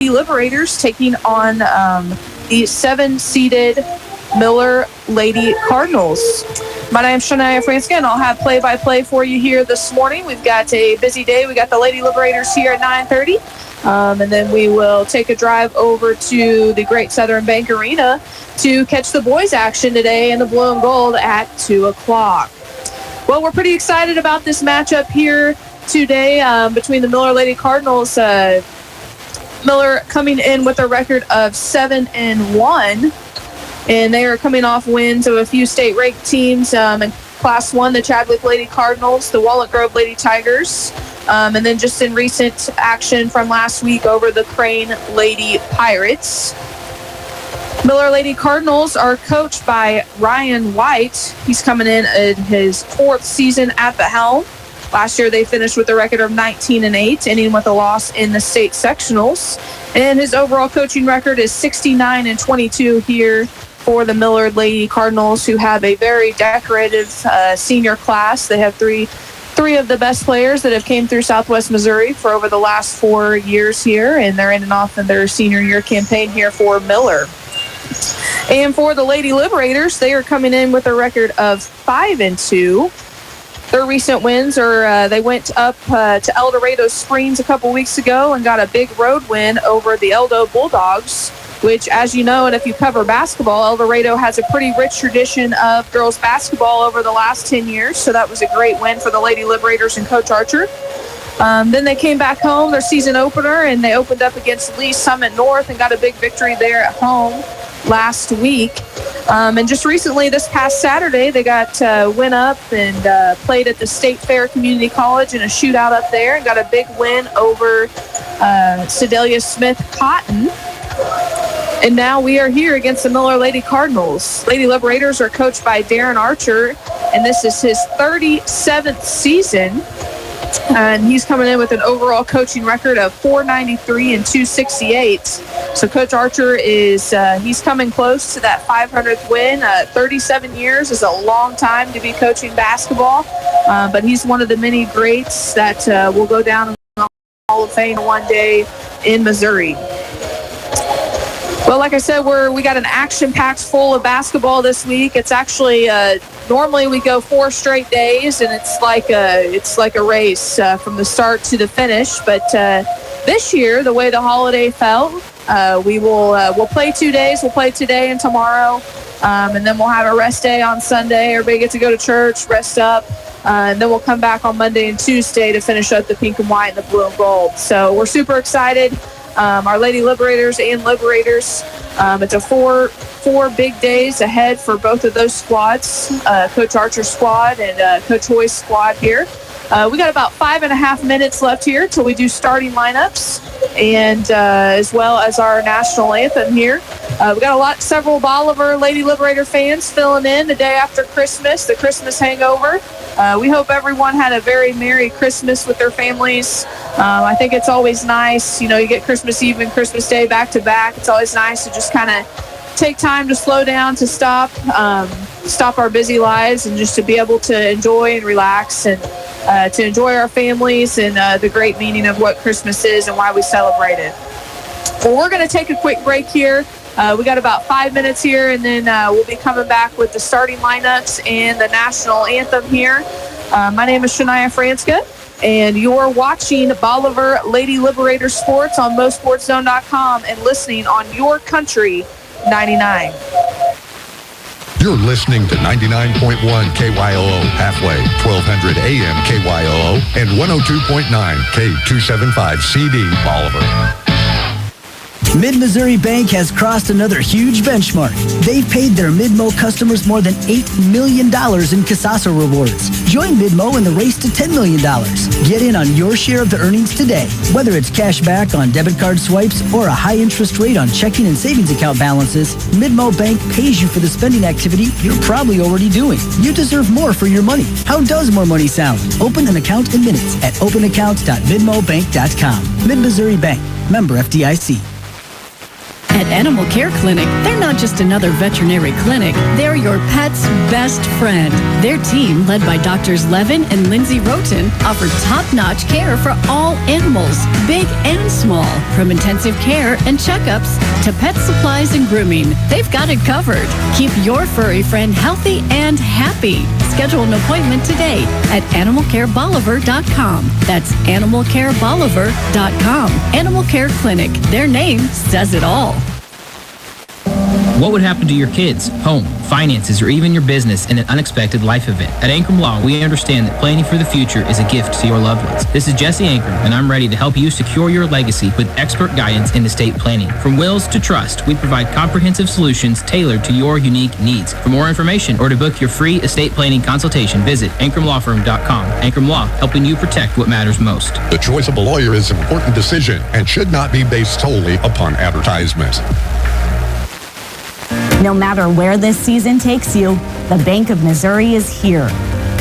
Liberators taking on the 7-seeded Miller Lady Cardinals. My name is Shania Franska, and I'll have play-by-play for you here this morning. We've got a busy day. We got the Lady Liberators here at 9:30, and then we will take a drive over to the Great Southern Bank Arena to catch the boys' action today in the blue and gold at 2 o'clock. Well, we're pretty excited about this matchup here today between the Miller Lady Cardinals. Miller coming in with a record of 7-1, and they are coming off wins of a few state-ranked teams in Class 1, the Chadwick Lady Cardinals, the Walnut Grove Lady Tigers, and then just in recent action from last week over the Crane Lady Pirates. Miller Lady Cardinals are coached by Ryan White. He's coming in his 4th season at the helm. Last year, they finished with a record of 19-8, ending with a loss in the state sectionals. And his overall coaching record is 69-22 here for the Miller Lady Cardinals, who have a very decorative senior class. They have three of the best players that have came through Southwest Missouri for over the last 4 years here, and they're ending off in their senior year campaign here for Miller. And for the Lady Liberators, they are coming in with a record of 5-2. Their recent wins are they went up to El Dorado Springs a couple weeks ago and got a big road win over the Eldo Bulldogs, which, as you know, and if you cover basketball, El Dorado has a pretty rich tradition of girls basketball over the last 10 years. So that was a great win for the Lady Liberators and Coach Archer. Then they came back home, their season opener, and they opened up against Lee Summit North and got a big victory there at home last week. And just recently, this past Saturday, they went up and played at the State Fair Community College in a shootout up there and got a big win over Sedalia Smith Cotton. And now we are here against the Miller Lady Cardinals. Lady Liberators are coached by Darren Archer, and this is his 37th season. And he's coming in with an overall coaching record of 493 and 268. So Coach Archer is he's coming close to that 500th win. 37 years is a long time to be coaching basketball, but he's one of the many greats that will go down in the Hall of Fame one day in Missouri. Well, like I said, we got an action-packed full of basketball this week. It's actually normally we go 4 straight days, and it's like a race from the start to the finish. But this year, the way the holiday fell, we'll play 2 days. We'll play today and tomorrow, and then we'll have a rest day on Sunday. Everybody gets to go to church, rest up, and then we'll come back on Monday and Tuesday to finish up the pink and white and the blue and gold. So we're super excited. Our Lady Liberators and Liberators. It's a four big days ahead for both of those squads, Coach Archer's squad and Coach Hoy's squad here. We got about 5.5 minutes left here till we do starting lineups, and as well as our national anthem here. We got several Bolivar Lady Liberator fans filling in the day after Christmas, the Christmas hangover. We hope everyone had a very Merry Christmas with their families. I think it's always nice, you get Christmas Eve and Christmas Day back to back. It's always nice to just kind of take time to slow down, to stop our busy lives, and just to be able to enjoy and relax and to enjoy our families and the great meaning of what Christmas is and why we celebrate it. Well, we're going to take a quick break here. We got about 5 minutes here, and then we'll be coming back with the starting lineups and the national anthem here. My name is Shania Franska, and you're watching Bolivar Lady Liberator Sports on MoSportsZone.com and listening on YourCountry99. You're listening to 99.1 KYOO halfway, 1200 AM KYOO, and 102.9 K275 CD Bolivar. Mid-Missouri Bank has crossed another huge benchmark. They've paid their Midmo customers more than $8 million in Casasa rewards. Join Midmo in the race to $10 million. Get in on your share of the earnings today. Whether it's cash back on debit card swipes or a high interest rate on checking and savings account balances, Midmo Bank pays you for the spending activity you're probably already doing. You deserve more for your money. How does more money sound? Open an account in minutes at openaccounts.midmobank.com. Mid-Missouri Bank. Member FDIC. At Animal Care Clinic, they're not just another veterinary clinic. They're your pet's best friend. Their team, led by Doctors Levin and Lindsay Roten, offer top-notch care for all animals, big and small. From intensive care and checkups to pet supplies and grooming, they've got it covered. Keep your furry friend healthy and happy. Schedule an appointment today at animalcarebolivar.com. That's animalcarebolivar.com. Animal Care Clinic. Their name says it all. What would happen to your kids, home, finances, or even your business in an unexpected life event? At Ankrum Law, we understand that planning for the future is a gift to your loved ones. This is Jesse Ankrum, and I'm ready to help you secure your legacy with expert guidance in estate planning. From wills to trust, we provide comprehensive solutions tailored to your unique needs. For more information or to book your free estate planning consultation, visit AnkramLawFirm.com. Ankrum Law, helping you protect what matters most. The choice of a lawyer is an important decision and should not be based solely upon advertisement. No matter where this season takes you, the Bank of Missouri is here.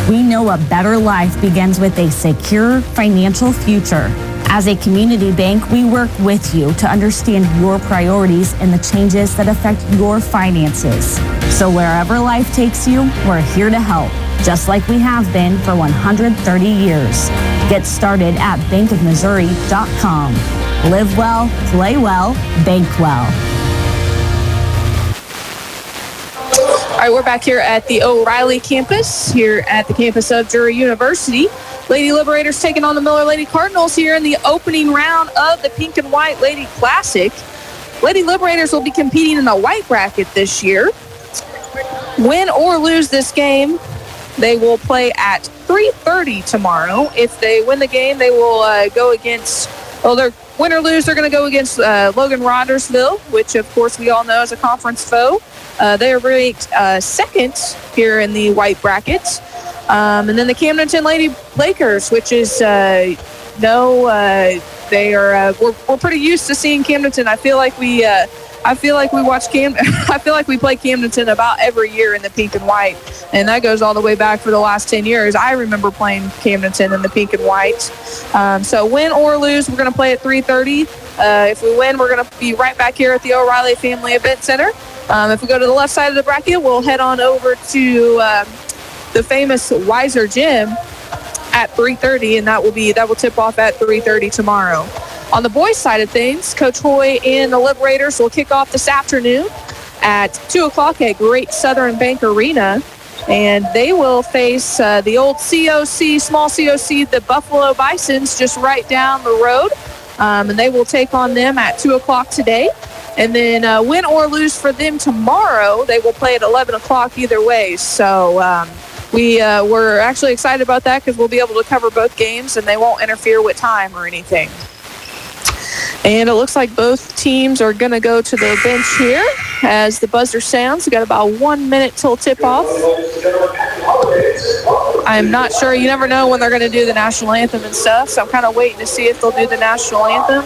We know a better life begins with a secure financial future. As a community bank, we work with you to understand your priorities and the changes that affect your finances. So wherever life takes you, we're here to help, just like we have been for 130 years. Get started at bankofmissouri.com. Live well, play well, bank well. All right, we're back here at the O'Reilly campus, here at the campus of Drury University. Lady Liberators taking on the Miller Lady Cardinals here in the opening round of the Pink and White Lady Classic. Lady Liberators will be competing in the white bracket this year. Win or lose this game, they will play at 3:30 tomorrow. If they win the game, they will go against, they're win or lose, they're going to go against Logan Rogersville, which, of course, we all know is a conference foe. They are ranked second here in the white bracket. And then the Camdenton Lady Lakers, which is, they are, we're pretty used to seeing Camdenton. I feel like we watch I feel like we play Camdenton about every year in the pink and white. And that goes all the way back for the last 10 years. I remember playing Camdenton in the pink and white. So win or lose, we're going to play at 3:30. If we win, we're going to be right back here at the O'Reilly Family Event Center. If we go to the left side of the bracket, we'll head on over to the famous Weiser Gym at 3:30, and that will tip off at 3:30 tomorrow. On the boys' side of things, Coach Hoy and the Liberators will kick off this afternoon at 2 o'clock at Great Southern Bank Arena, and they will face the old COC, small COC, the Buffalo Bisons, just right down the road, and they will take on them at 2 o'clock today. And then win or lose for them tomorrow, they will play at 11 o'clock either way. So we're actually excited about that because we'll be able to cover both games and they won't interfere with time or anything. And it looks like both teams are going to go to the bench here as the buzzer sounds. We've got about 1 minute till tip-off. I'm not sure. You never know when they're going to do the national anthem and stuff, so I'm kind of waiting to see if they'll do the national anthem.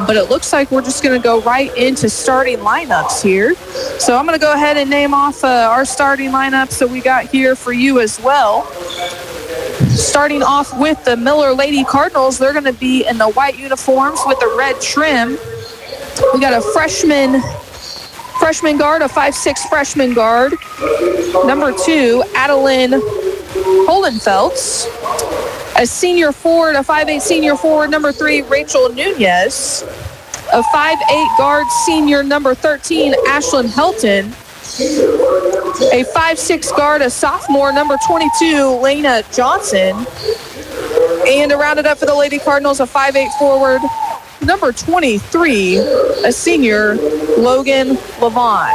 But it looks like we're just going to go right into starting lineups here. So I'm going to go ahead and name off our starting lineups that we got here for you as well. Starting off with the Miller Lady Cardinals, they're going to be in the white uniforms with the red trim. We got a freshman guard, a 5'6" freshman guard. Number 2, Adeline Holenfeldt. A senior forward, a 5'8" senior forward, number 3, Rachel Nunez. A 5'8" guard, senior, number 13, Ashlyn Helton. A 5'6" guard, a sophomore, number 22, Lena Johnson. And to round it up for the Lady Cardinals, a 5'8" forward, number 23, a senior, Logan Levant.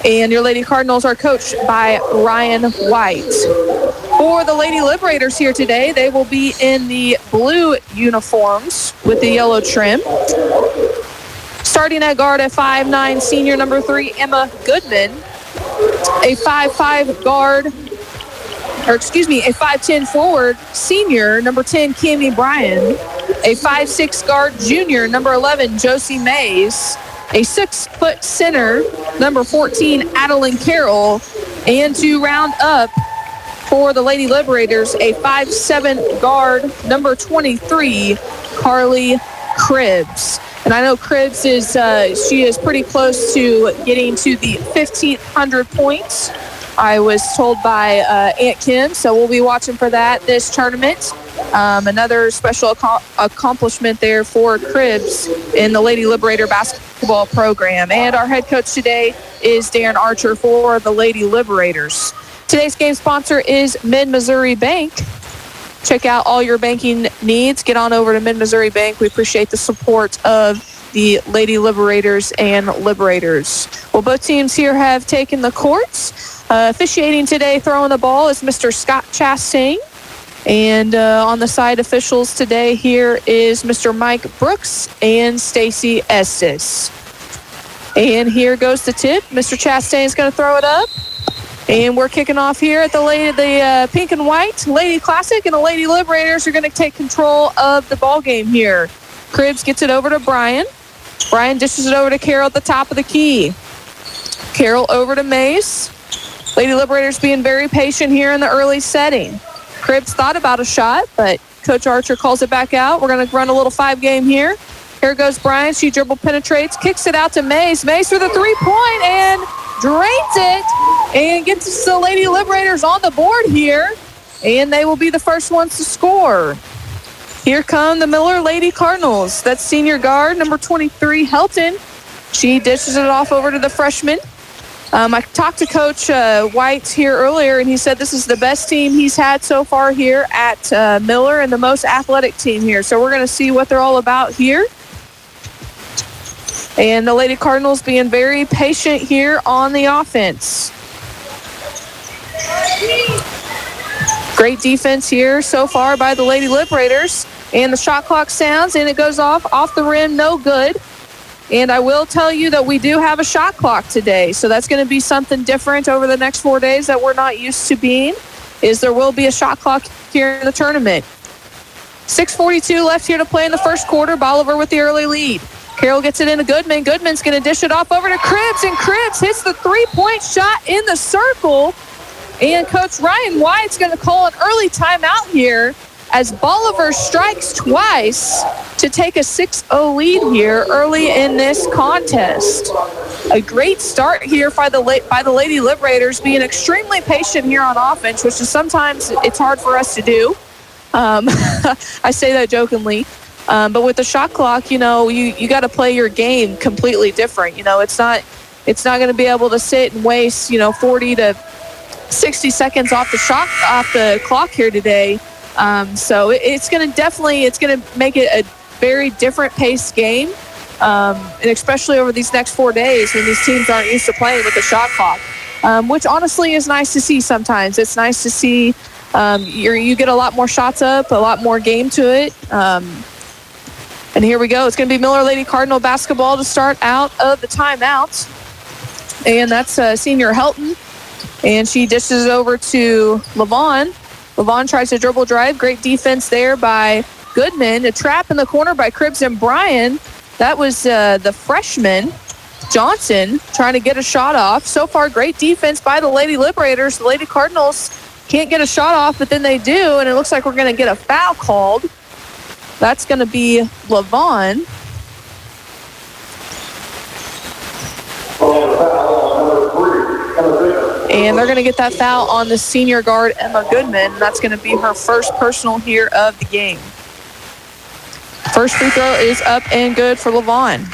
And your Lady Cardinals are coached by Ryan White. For the Lady Liberators here today, they will be in the blue uniforms with the yellow trim. Starting at guard at 5'9", senior number 3, Emma Goodman. A 5'5" guard, a 5'10" forward, senior number 10, Cammie Bryan. A 5'6" guard, junior number 11, Josie Mays. A 6-foot center, number 14, Adeline Carroll. And to round up for the Lady Liberators, a 5'7" guard, number 23, Carly Cribbs. And I know Cribbs she is pretty close to getting to the 1,500 points, I was told by Aunt Kim. So we'll be watching for that this tournament. Another special accomplishment there for Cribbs in the Lady Liberator basketball program. And our head coach today is Darren Archer for the Lady Liberators. Today's game sponsor is Mid-Missouri Bank. Check out all your banking needs. Get on over to Mid-Missouri Bank. We appreciate the support of the Lady Liberators and Liberators. Well, both teams here have taken the courts. Officiating today, throwing the ball, is Mr. Scott Chastain. And on the side officials today here is Mr. Mike Brooks and Stacy Estes. And here goes the tip. Mr. Chastain is going to throw it up. And we're kicking off here at the pink and white Lady Classic, and the Lady Liberators are going to take control of the ball game here. Cribbs gets it over to Brian. Brian dishes it over to Carol at the top of the key. Carol over to Mace. Lady Liberators being very patient here in the early setting. Cribbs thought about a shot, but Coach Archer calls it back out. We're going to run a little 5-game here. Here goes Brian. She dribble penetrates, kicks it out to Mace. Mace for the 3-point and drains it and gets the Lady Liberators on the board here. And they will be the first ones to score. Here come the Miller Lady Cardinals. That's senior guard, number 23, Helton. She dishes it off over to the freshman. I talked to Coach White here earlier, and he said this is the best team he's had so far here at Miller and the most athletic team here. So we're going to see what they're all about here. And the Lady Cardinals being very patient here on the offense. Great defense here so far by the Lady Liberators. And the shot clock sounds, and it goes off the rim, no good. And I will tell you that we do have a shot clock today. So that's going to be something different over the next 4 days that we're not used to being, is there will be a shot clock here in the tournament. 6:42 left here to play in the first quarter. Bolivar with the early lead. Carroll gets it into Goodman. Goodman's going to dish it off over to Cribbs, and Cribbs hits the 3-point shot in the circle. And Coach Ryan White's going to call an early timeout here as Bolivar strikes twice to take a 6-0 lead here early in this contest. A great start here by the Lady Liberators, being extremely patient here on offense, which is sometimes it's hard for us to do. I say that jokingly. But with the shot clock, you got to play your game completely different. It's not going to be able to sit and waste, 40 to 60 seconds off the clock here today. So it's going to make it a very different paced game. And especially over these next 4 days when these teams aren't used to playing with the shot clock, which honestly is nice to see sometimes. It's nice to see you get a lot more shots up, a lot more game to it. And here we go. It's going to be Miller Lady Cardinal basketball to start out of the timeout. And that's senior Helton. And she dishes over to Levon. Levon tries to dribble drive. Great defense there by Goodman. A trap in the corner by Cribbs and Bryan. That was the freshman, Johnson, trying to get a shot off. So far, great defense by the Lady Liberators. The Lady Cardinals can't get a shot off, but then they do, and it looks like we're going to get a foul called. That's going to be Levon. And they're going to get that foul on the senior guard, Emma Goodman. That's going to be her first personal here of the game. First free throw is up and good for Levon.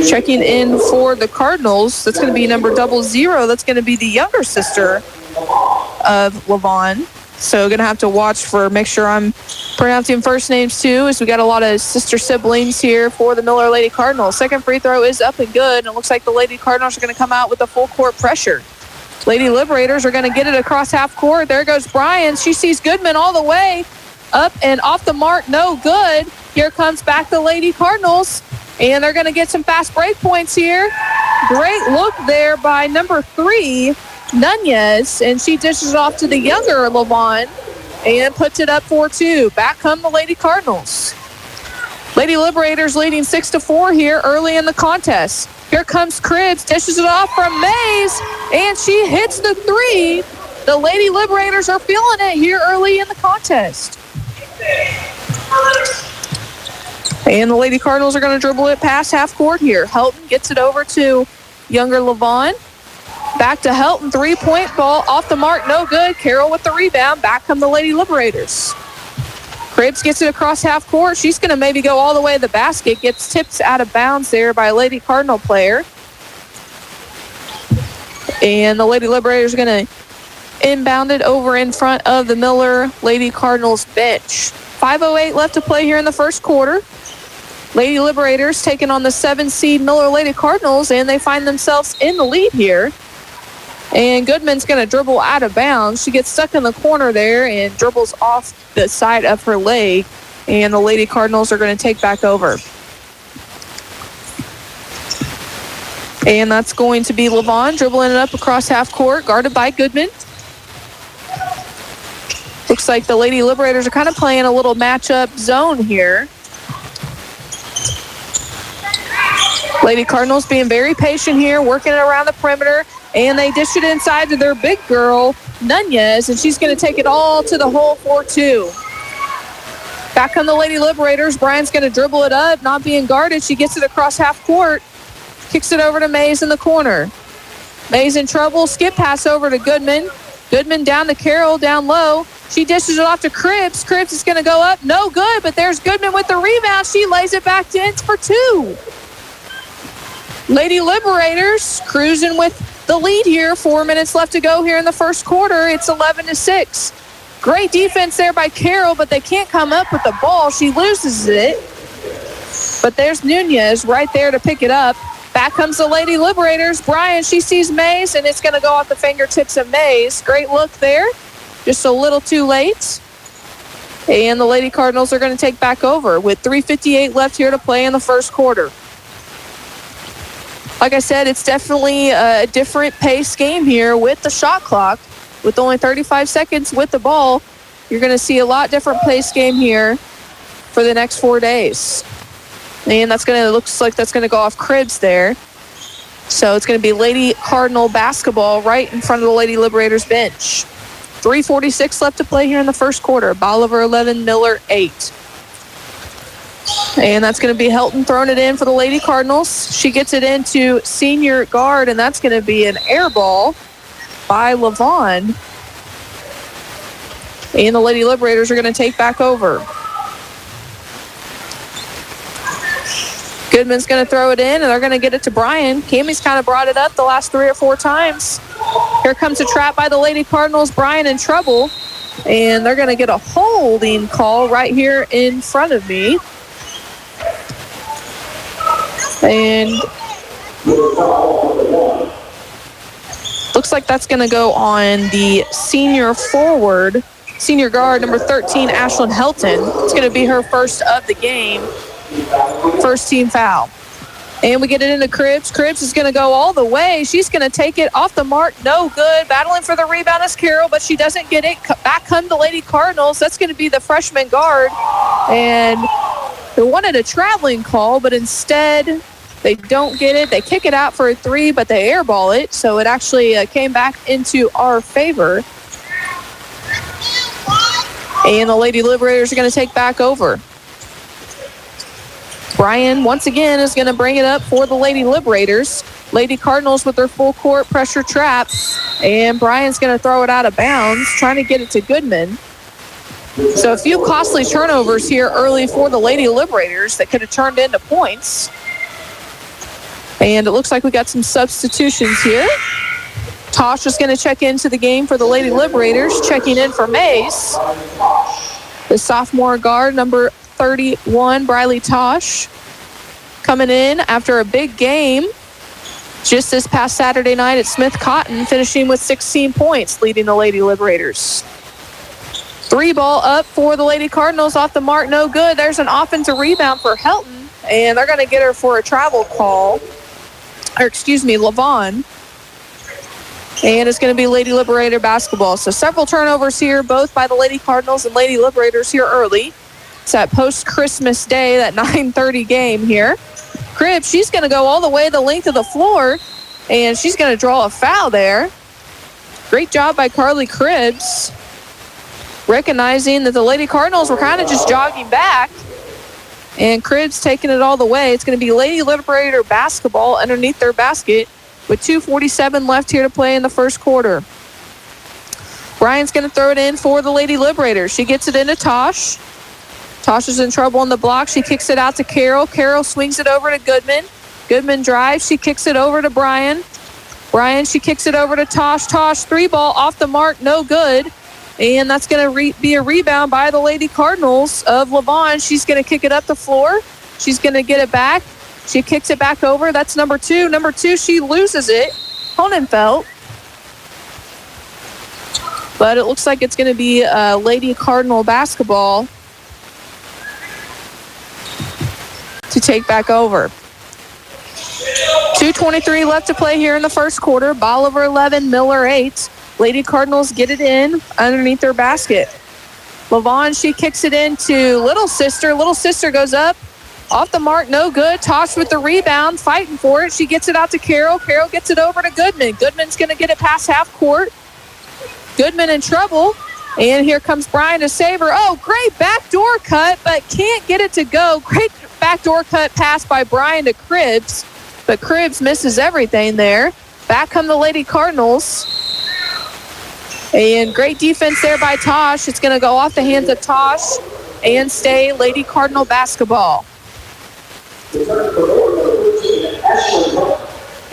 Checking in for the Cardinals, that's going to be number 00. That's going to be the younger sister of Levon. So going to have to watch make sure I'm pronouncing first names too, as we got a lot of sister siblings here for the Miller Lady Cardinals. Second free throw is up and good, and it looks like the Lady Cardinals are going to come out with a full court pressure. Lady Liberators are going to get it across half court. There goes Bryan. She sees Goodman all the way up and off the mark. No good. Here comes back the Lady Cardinals, and they're going to get some fast break points here. Great look there by number 3, Nunez, and she dishes off to the younger Levon and puts it up 4-2. Back come the Lady Cardinals. Lady Liberators leading 6-4 here early in the contest. Here comes Cribbs, dishes it off from Mays, and she hits the 3. The Lady Liberators are feeling it here early in the contest. And the Lady Cardinals are going to dribble it past half court here. Helton gets it over to younger Levon. Back to Helton, three-point ball off the mark, no good. Carroll with the rebound. Back come the Lady Liberators. Cribbs gets it across half court. She's going to maybe go all the way to the basket. Gets tipped out of bounds there by a Lady Cardinal player. And the Lady Liberators are going to inbound it over in front of the Miller Lady Cardinals bench. 5:08 left to play here in the first quarter. Lady Liberators taking on the 7-seed Miller Lady Cardinals, and they find themselves in the lead here. And Goodman's going to dribble out of bounds. She gets stuck in the corner there and dribbles off the side of her leg. And the Lady Cardinals are going to take back over. And that's going to be Levon dribbling it up across half court, guarded by Goodman. Looks like the Lady Liberators are kind of playing a little matchup zone here. Lady Cardinals being very patient here, working it around the perimeter. And they dish it inside to their big girl, Nunez, and she's going to take it all to the hole for two. Back on the Lady Liberators. Bryan's going to dribble it up, not being guarded. She gets it across half court, kicks it over to Mays in the corner. Mays in trouble, skip pass over to Goodman. Goodman down to Carroll, down low. She dishes it off to Cribbs. Cribbs is going to go up, no good, but there's Goodman with the rebound. She lays it back in for two. Lady Liberators cruising with the lead here. 4 minutes left to go here in the first quarter. It's 11-6. Great defense there by Carroll, but they can't come up with the ball. She loses it. But there's Nunez right there to pick it up. Back comes the Lady Liberators. Bryan, she sees Mays, and it's going to go off the fingertips of Mays. Great look there. Just a little too late. And the Lady Cardinals are going to take back over with 3:58 left here to play in the first quarter. Like I said, it's definitely a different pace game here with the shot clock. With only 35 seconds with the ball, you're going to see a lot different pace game here for the next 4 days. And looks like that's going to go off Cribbs there. So it's going to be Lady Cardinal basketball right in front of the Lady Liberators bench. 3:46 left to play here in the first quarter. Bolivar 11, Miller 8. And that's going to be Helton throwing it in for the Lady Cardinals. She gets it into senior guard, and that's going to be an air ball by Levon. And the Lady Liberators are going to take back over. Goodman's going to throw it in, and they're going to get it to Bryan. Cammie's kind of brought it up the last 3 or 4 times. Here comes a trap by the Lady Cardinals. Bryan in trouble, and they're going to get a holding call right here in front of me. And looks like that's going to go on the senior guard, number 13, Ashlyn Helton. It's going to be her first of the game. First team foul. And we get it into Cribbs. Cribbs is going to go all the way. She's going to take it off the mark. No good. Battling for the rebound is Carroll, but she doesn't get it. Back come the Lady Cardinals. That's going to be the freshman guard. And they wanted a traveling call, but instead they don't get it. They kick it out for a 3, but they airball it. So it actually came back into our favor. And the Lady Liberators are going to take back over. Bryan, once again, is going to bring it up for the Lady Liberators. Lady Cardinals with their full court pressure trap. And Bryan's going to throw it out of bounds, trying to get it to Goodman. So a few costly turnovers here early for the Lady Liberators that could have turned into points. And it looks like we got some substitutions here. Tosh is going to check into the game for the Lady Liberators, checking in for Mace. The sophomore guard, number 31, Briley Tosh, coming in after a big game just this past Saturday night at Smith Cotton, finishing with 16 points, leading the Lady Liberators. 3 ball up for the Lady Cardinals, off the mark, no good. There's an offensive rebound for Helton, and they're going to get her for a travel call. Levon. And it's going to be Lady Liberator basketball. So several turnovers here, both by the Lady Cardinals and Lady Liberators here early. It's that post-Christmas Day, that 9:30 game here. Cribbs, she's going to go all the way the length of the floor, and she's going to draw a foul there. Great job by Carly Cribbs, recognizing that the Lady Cardinals were kind of just jogging back. And Cribbs taking it all the way. It's going to be Lady Liberator basketball underneath their basket with 2:47 left here to play in the first quarter. Bryant's going to throw it in for the Lady Liberators. She gets it into Tosh. Tosh is in trouble on the block. She kicks it out to Carroll. Carroll swings it over to Goodman. Goodman drives. She kicks it over to Bryan. Bryan, she kicks it over to Tosh. Tosh, 3-ball off the mark, no good. And that's going to be a rebound by the Lady Cardinals of Levon. She's going to kick it up the floor. She's going to get it back. She kicks it back over. That's number 2. Number 2, she loses it. Honenfeld. But it looks like it's going to be Lady Cardinal basketball to take back over. 2:23 left to play here in the first quarter. Bolivar 11, Miller 8. Lady Cardinals get it in underneath their basket. Levon, she kicks it into Little Sister. Little Sister goes up. Off the mark, no good. Tosh with the rebound, fighting for it. She gets it out to Carroll. Carroll gets it over to Goodman. Goodman's going to get it past half court. Goodman in trouble. And here comes Bryan to save her. Oh, great backdoor cut, but can't get it to go. Great backdoor cut pass by Bryan to Cribbs. But Cribbs misses everything there. Back come the Lady Cardinals. And great defense there by Tosh. It's going to go off the hands of Tosh and stay Lady Cardinal basketball.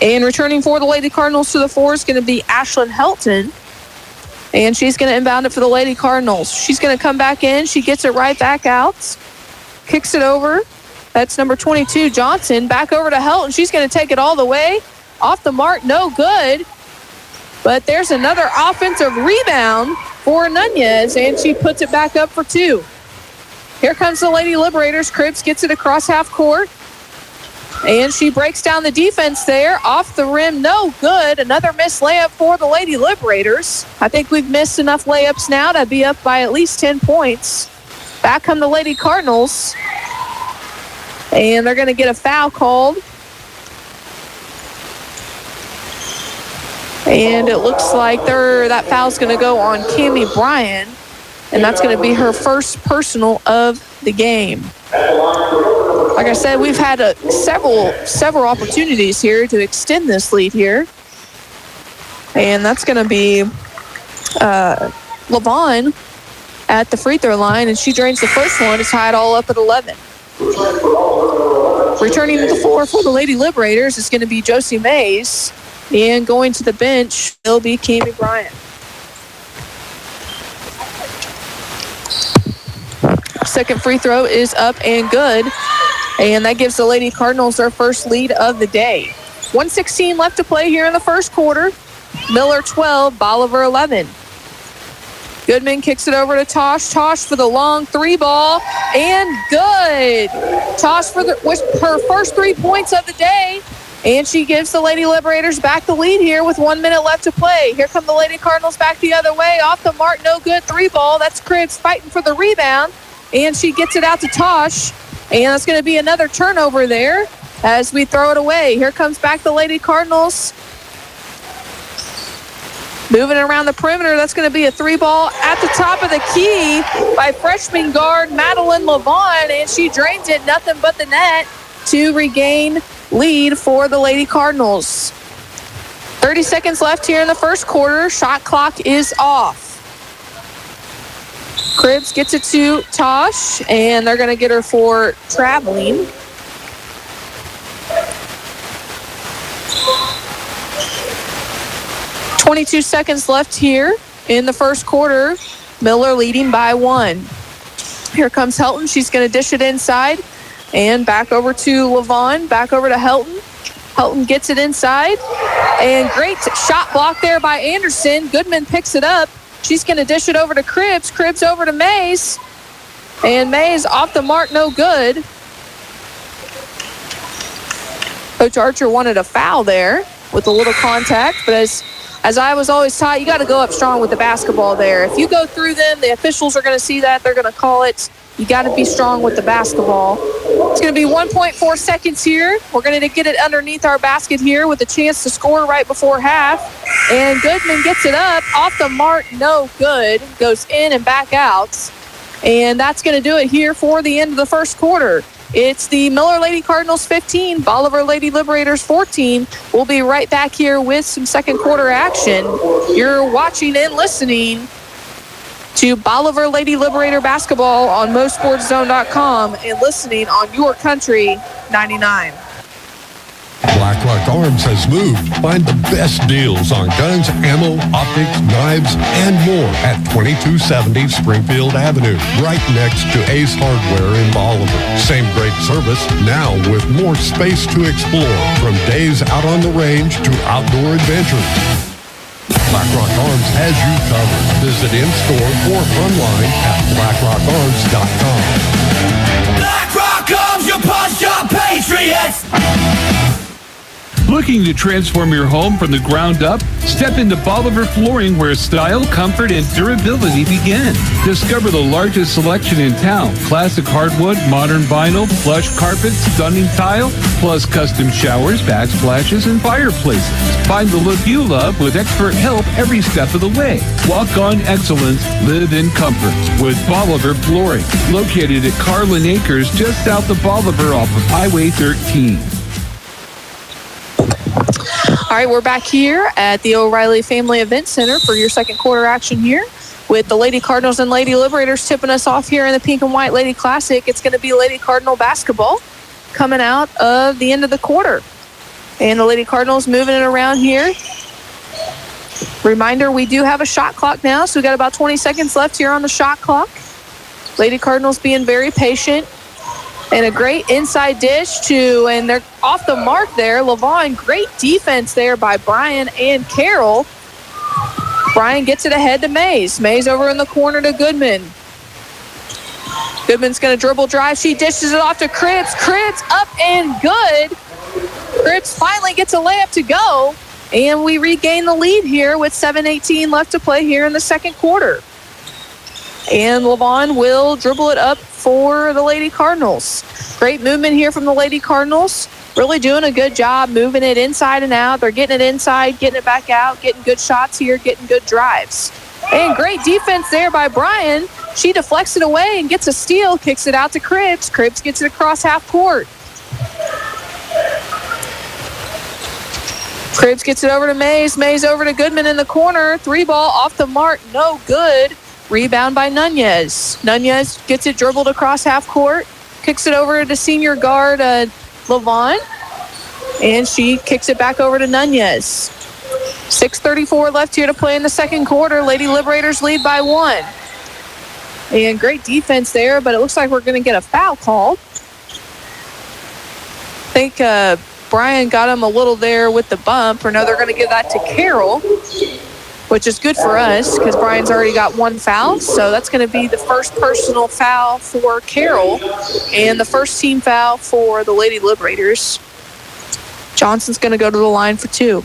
And returning for the Lady Cardinals to the floor is going to be Ashlyn Helton. And she's going to inbound it for the Lady Cardinals. She's going to come back in. She gets it right back out. Kicks it over. That's number 22, Johnson. Back over to Helton. She's going to take it all the way. Off the mark, no good. But there's another offensive rebound for Nunez, and she puts it back up for 2. Here comes the Lady Liberators. Cribbs gets it across half court. And she breaks down the defense there. Off the rim, no good. Another missed layup for the Lady Liberators. I think we've missed enough layups now to be up by at least 10 points. Back come the Lady Cardinals. And they're going to get a foul called. And it looks like that foul's going to go on Cammie Bryan. And that's going to be her first personal of the game. Like I said, we've had several opportunities here to extend this lead here. And that's going to be Levon at the free throw line, and she drains the first one to tie it all up at 11. Returning to the floor for the Lady Liberators is going to be Josie Mays, and going to the bench will be Cammie Bryan. Second free throw is up and good. And that gives the Lady Cardinals their first lead of the day. 1:16 left to play here in the first quarter. Miller 12, Bolivar 11. Goodman kicks it over to Tosh. Tosh for the long 3-ball, and good. Tosh with her first 3 points of the day. And she gives the Lady Liberators back the lead here with 1 minute left to play. Here come the Lady Cardinals back the other way. Off the mark, no good. 3-ball. That's Cribbs fighting for the rebound. And she gets it out to Tosh. And that's going to be another turnover there as we throw it away. Here comes back the Lady Cardinals. Moving around the perimeter, that's going to be a 3-ball at the top of the key by freshman guard Madeline Levon, and she drains it, nothing but the net to regain lead for the Lady Cardinals. 30 seconds left here in the first quarter. Shot clock is off. Cribbs gets it to Tosh, and they're going to get her for traveling. .22 seconds left here in the first quarter. Miller leading by 1. Here comes Helton. She's going to dish it inside. And back over to Levon. Back over to Helton. Helton gets it inside. And great shot block there by Anderson. Goodman picks it up. She's going to dish it over to Cribbs. Cribbs over to Mays. And Mays off the mark, no good. Coach Archer wanted a foul there with a little contact. But as I was always taught, you got to go up strong with the basketball there. If you go through them, the officials are going to see that. They're going to call it. You got to be strong with the basketball. It's going to be 1.4 seconds here. We're going to get it underneath our basket here with a chance to score right before half. And Goodman gets it up. Off the mark, no good. Goes in and back out. And that's going to do it here for the end of the first quarter. It's the Miller Lady Cardinals 15, Bolivar Lady Liberators 14. We'll be right back here with some second quarter action. You're watching and listening to Bolivar Lady Liberator basketball on MoSportsZone.com and listening on YourCountry99. BlackRock Arms has moved. Find the best deals on guns, ammo, optics, knives, and more at 2270 Springfield Avenue, right next to Ace Hardware in Bolivar. Same great service, now with more space to explore, from days out on the range to outdoor adventures. BlackRock Arms has you covered. Visit in-store or online at blackrockarms.com. BlackRock Arms, your punch-up Patriots! Looking to transform your home from the ground up? Step into Bolivar Flooring, where style, comfort, and durability begin. Discover the largest selection in town. Classic hardwood, modern vinyl, plush carpet, stunning tile, plus custom showers, backsplashes, and fireplaces. Find the look you love with expert help every step of the way. Walk on excellence, live in comfort with Bolivar Flooring. Located at Carlin Acres, just south of Bolivar off of Highway 13. All right, we're back here at the O'Reilly Family Event Center for your second quarter action here with the Lady Cardinals and Lady Liberators tipping us off here in the Pink and White Lady Classic. It's going to be Lady Cardinal basketball coming out of the end of the quarter. And the Lady Cardinals moving it around here. Reminder, we do have a shot clock now, so we got about 20 seconds left here on the shot clock. Lady Cardinals being very patient. And a great inside dish and they're off the mark there. Levon, great defense there by Brian and Carroll. Brian gets it ahead to Mays. Mays over in the corner to Goodman. Goodman's going to dribble drive. She dishes it off to Cripps. Cripps up and good. Cripps finally gets a layup to go. And we regain the lead here with 7:18 left to play here in the second quarter. And Levon will dribble it up for the Lady Cardinals. Great movement here from the Lady Cardinals. Really doing a good job moving it inside and out. They're getting it inside, getting it back out, getting good shots here, getting good drives. And great defense there by Brian. She deflects it away and gets a steal, kicks it out to Cripps. Cripps gets it across half court. Cripps gets it over to Mays. Mays over to Goodman in the corner. 3-ball off the mark, no good. Rebound by Nunez. Nunez gets it dribbled across half court, kicks it over to senior guard Levon, and she kicks it back over to Nunez. 6:34 left here to play in the second quarter. Lady Liberators lead by 1. And great defense there, but it looks like we're going to get a foul called. I think Brian got him a little there with the bump, or no, they're going to give that to Carroll, which is good for us because Brian's already got 1 foul. So that's going to be the first personal foul for Carroll and the first team foul for the Lady Liberators. Johnson's going to go to the line for 2.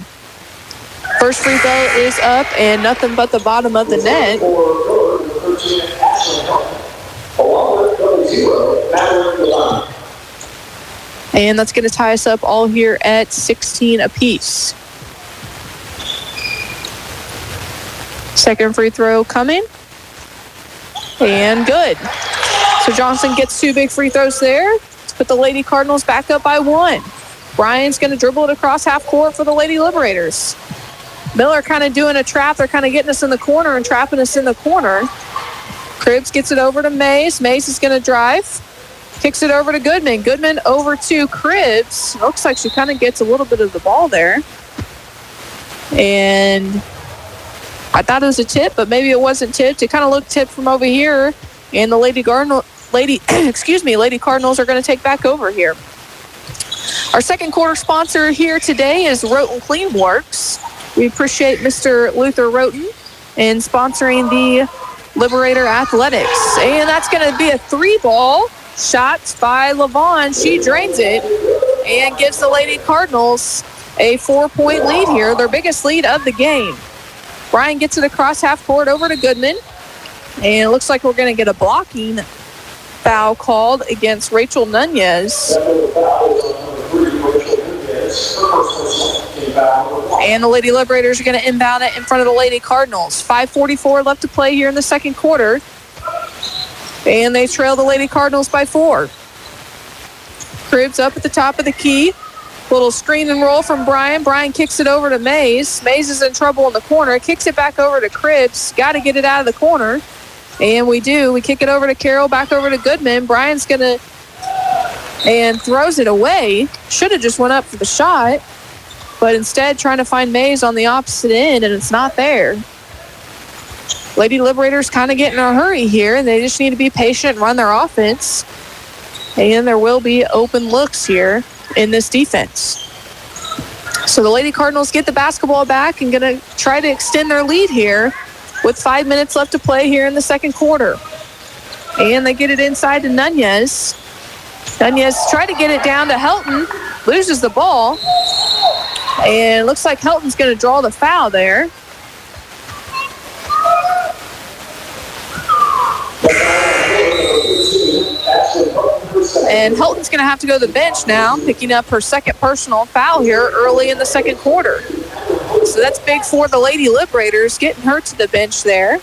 First free throw is up and nothing but the bottom of the net. And that's going to tie us up all here at 16 apiece. Second free throw coming. And good. So Johnson gets 2 big free throws there. Let's put the Lady Cardinals back up by 1. Brian's going to dribble it across half court for the Lady Liberators. Miller kind of doing a trap. They're kind of getting us in the corner and trapping us in the corner. Cribs gets it over to Mays. Mays is going to drive. Kicks it over to Goodman. Goodman over to Cribs. Looks like she kind of gets a little bit of the ball there. And I thought it was a tip, but maybe it wasn't tipped. It kind of looked tipped from over here. And the Lady Cardinals are going to take back over here. Our second quarter sponsor here today is Roten Clean Works. We appreciate Mr. Luther Roten in sponsoring the Liberator Athletics. And that's going to be a 3-ball. Shots by Levon. She drains it and gives the Lady Cardinals a 4-point lead here, their biggest lead of the game. Brian gets it across half court over to Goodman. And it looks like we're going to get a blocking foul called against Rachel Nunez. And the Lady Liberators are going to inbound it in front of the Lady Cardinals. 5:44 left to play here in the second quarter. And they trail the Lady Cardinals by 4. Cribs up at the top of the key. Little screen and roll from Brian. Brian kicks it over to Mays. Mays is in trouble in the corner. Kicks it back over to Cribs. Got to get it out of the corner. And we do. We kick it over to Carroll, back over to Goodman. Brian's going to, and throws it away. Should have just went up for the shot. But instead trying to find Mays on the opposite end, and it's not there. Lady Liberators kind of get in a hurry here, and they just need to be patient and run their offense. And there will be open looks here in this defense. So the Lady Cardinals get the basketball back and going to try to extend their lead here with 5 minutes left to play here in the second quarter. And they get it inside to Nunez. Nunez tried to get it down to Helton, loses the ball. And it looks like Helton's going to draw the foul there. And Helton's going to have to go to the bench now, picking up her second personal foul here early in the second quarter. So that's big for the Lady Liberators, getting her to the bench there.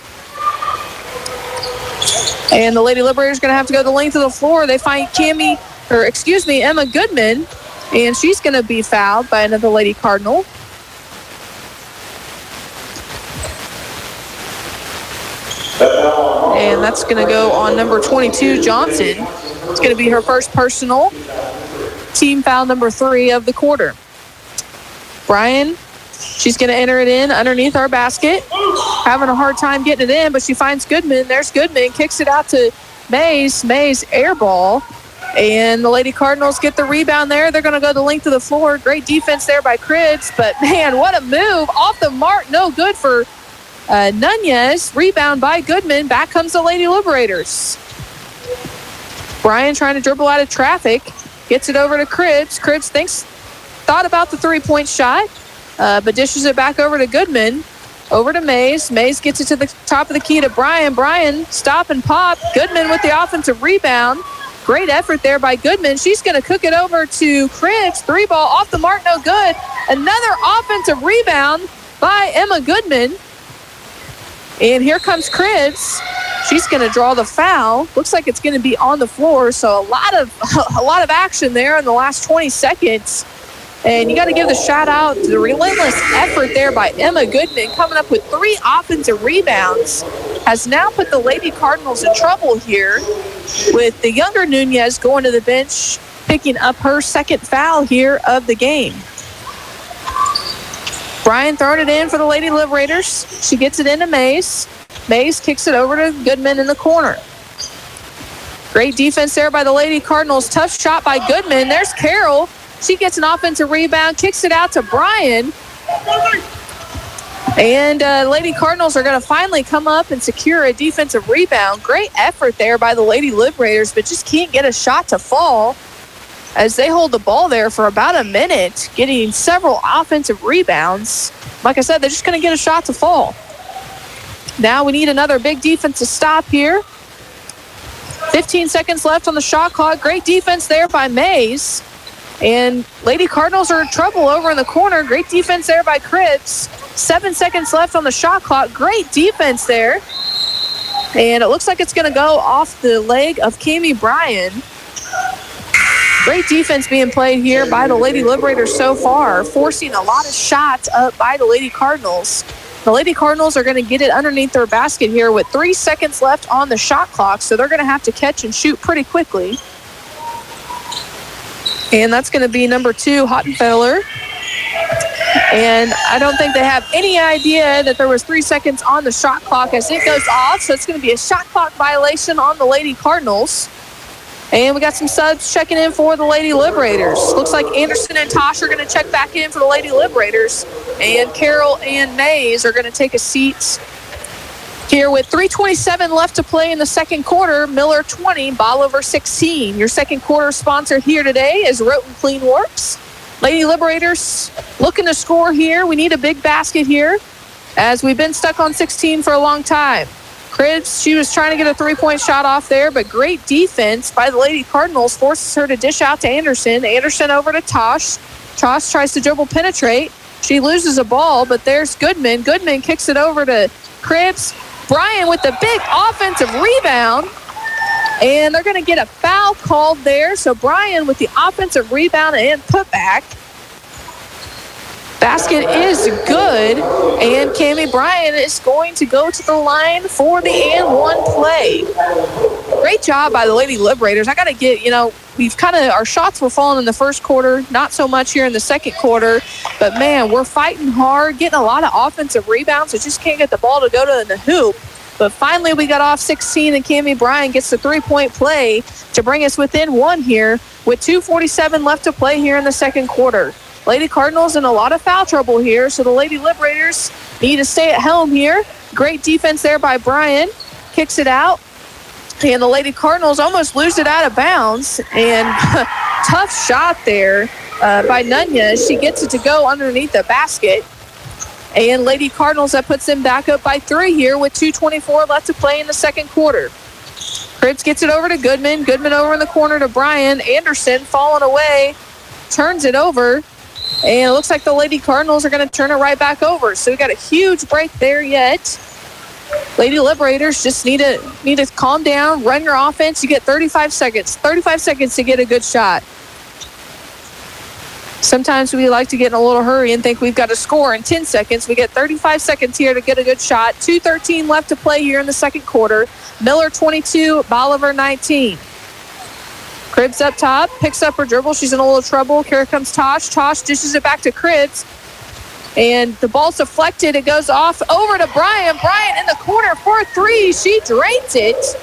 And the Lady Liberators going to have to go the length of the floor. They find Emma Goodman, and she's going to be fouled by another Lady Cardinal. And that's going to go on number 22, Johnson. It's going to be her first personal. Team foul number 3 of the quarter. Brian, she's going to enter it in underneath our basket. Having a hard time getting it in, but she finds Goodman. There's Goodman, kicks it out to Mays. Mays air ball. And the Lady Cardinals get the rebound there. They're going to go the length of the floor. Great defense there by Cribs. But, man, what a move. Off the mark. No good for Nunez. Rebound by Goodman. Back comes the Lady Liberators. Brian trying to dribble out of traffic. Gets it over to Cribs. Cribs thought about the three-point shot, but dishes it back over to Goodman. Over to Mays. Mays gets it to the top of the key to Brian. Brian, stop and pop. Goodman with the offensive rebound. Great effort there by Goodman. She's going to cook it over to Cribs. 3-ball off the mark, no good. Another offensive rebound by Emma Goodman. And here comes Cribs. She's going to draw the foul. Looks like it's going to be on the floor. So a lot of action there in the last 20 seconds. And you got to give the shout out to the relentless effort there by Emma Goodman, coming up with 3 offensive rebounds. Has now put the Lady Cardinals in trouble here, with the younger Nunez going to the bench, picking up her second foul here of the game. Brian throwing it in for the Lady Liberators. She gets it into Mays. Mays kicks it over to Goodman in the corner. Great defense there by the Lady Cardinals. Tough shot by Goodman. There's Carroll. She gets an offensive rebound, kicks it out to Brian. And Lady Cardinals are going to finally come up and secure a defensive rebound. Great effort there by the Lady Liberators, but just can't get a shot to fall as they hold the ball there for about a minute, getting several offensive rebounds. Like I said, they're just going to get a shot to fall. Now we need another big defensive stop here. 15 seconds left on the shot clock. Great defense there by Mays. And Lady Cardinals are in trouble over in the corner. Great defense there by Cribs. 7 seconds left on the shot clock. Great defense there. And it looks like it's going to go off the leg of Cami Bryan. Great defense being played here by the Lady Liberators so far, forcing a lot of shots up by the Lady Cardinals. The Lady Cardinals are going to get it underneath their basket here with 3 seconds left on the shot clock, so they're going to have to catch and shoot pretty quickly. And that's going to be number 2, Hottenfeller. And I don't think they have any idea that there was 3 seconds on the shot clock as it goes off. So it's going to be a shot clock violation on the Lady Cardinals. And we got some subs checking in for the Lady Liberators. Looks like Anderson and Tosh are going to check back in for the Lady Liberators. And Carroll and Mays are going to take a seat here with 3:27 left to play in the second quarter. Miller 20, Bolivar 16. Your second quarter sponsor here today is Roten Clean Works. Lady Liberators looking to score here. We need a big basket here as we've been stuck on 16 for a long time. Cribs, she was trying to get a 3-point shot off there, but great defense by the Lady Cardinals forces her to dish out to Anderson. Anderson over to Tosh. Tosh tries to dribble penetrate. She loses a ball, but there's Goodman. Goodman kicks it over to Cribs. Brian with the big offensive rebound. And they're going to get a foul called there. So Bryan with the offensive rebound and putback. Basket is good. And Cammie Bryan is going to go to the line for the and one play. Great job by the Lady Liberators. I got to get, our shots were falling in the first quarter, not so much here in the second quarter. But, man, we're fighting hard, getting a lot of offensive rebounds. So just can't get the ball to go to the hoop. But finally we got off 16, and Cammie Bryan gets the three-point play to bring us within one here with 2:47 left to play here in the second quarter. Lady Cardinals in a lot of foul trouble here, so the Lady Liberators need to stay at home here. Great defense there by Bryan. Kicks it out. And the Lady Cardinals almost lose it out of bounds. And tough shot there by Nunez. She gets it to go underneath the basket. And Lady Cardinals, that puts them back up by 3 here with 2:24 left to play in the second quarter. Cribbs gets it over to Goodman. Goodman over in the corner to Bryan. Anderson falling away. Turns it over. And it looks like the Lady Cardinals are going to turn it right back over. So we got a huge break there yet. Lady Liberators just need to calm down, run your offense. You get 35 seconds. 35 seconds to get a good shot. Sometimes we like to get in a little hurry and think we've got to score in 10 seconds. We get 35 seconds here to get a good shot. 2:13 left to play here in the second quarter. Miller 22, Bolivar 19. Cribbs up top, picks up her dribble. She's in a little trouble. Here comes Tosh. Tosh dishes it back to Cribbs. And the ball's deflected. It goes off over to Bryan. Bryan in the corner for 3. She drains it.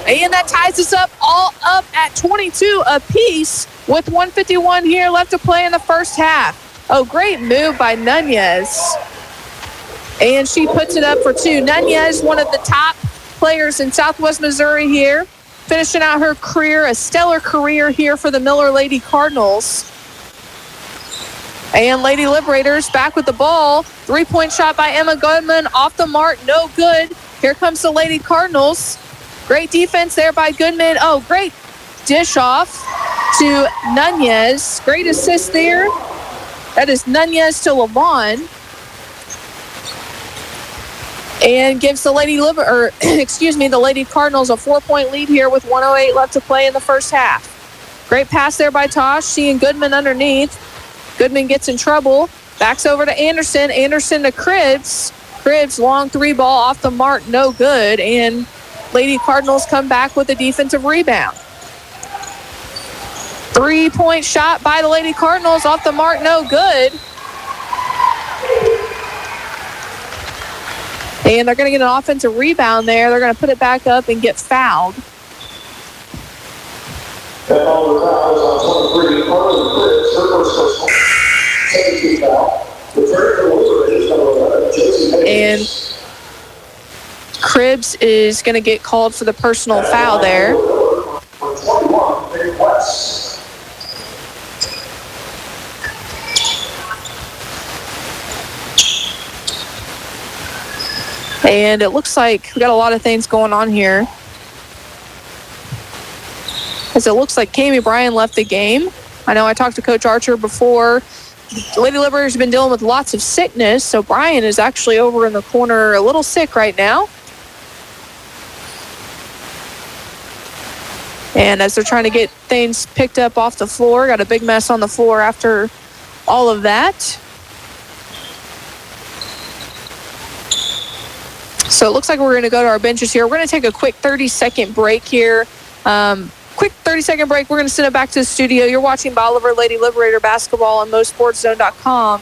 And that ties us up all up at 22 apiece with 1:51 here left to play in the first half. Oh, great move by Nunez. And she puts it up for 2. Nunez, one of the top players in Southwest Missouri here, finishing out her career, a stellar career here for the Miller Lady Cardinals. And Lady Liberators back with the ball. 3-point shot by Emma Goodman off the mark, no good. Here comes the Lady Cardinals. Great defense there by Goodman. Oh, great dish off to Nunez. Great assist there. That is Nunez to Lavon. And gives the Lady the Lady Cardinals a 4-point lead here with 1:08 left to play in the first half. Great pass there by Tosh. She and Goodman underneath. Goodman gets in trouble. Backs over to Anderson. Anderson to Cribbs. Cribbs, long 3 ball off the mark, no good. And Lady Cardinals come back with a defensive rebound. 3-point shot by the Lady Cardinals off the mark, no good. And they're going to get an offensive rebound there. They're going to put it back up and get fouled. And Cribbs is going to get called for the personal foul there. And it looks like we got a lot of things going on here. As it looks like Cammie Bryan left the game. I know I talked to Coach Archer before. Lady Liberators have been dealing with lots of sickness, so Bryan is actually over in the corner a little sick right now. And as they're trying to get things picked up off the floor, got a big mess on the floor after all of that. So it looks like we're going to go to our benches here. We're going to take a quick 30-second break here. Quick 30-second break. We're going to send it back to the studio. You're watching Bolivar Lady Liberator basketball on MoSportsZone.com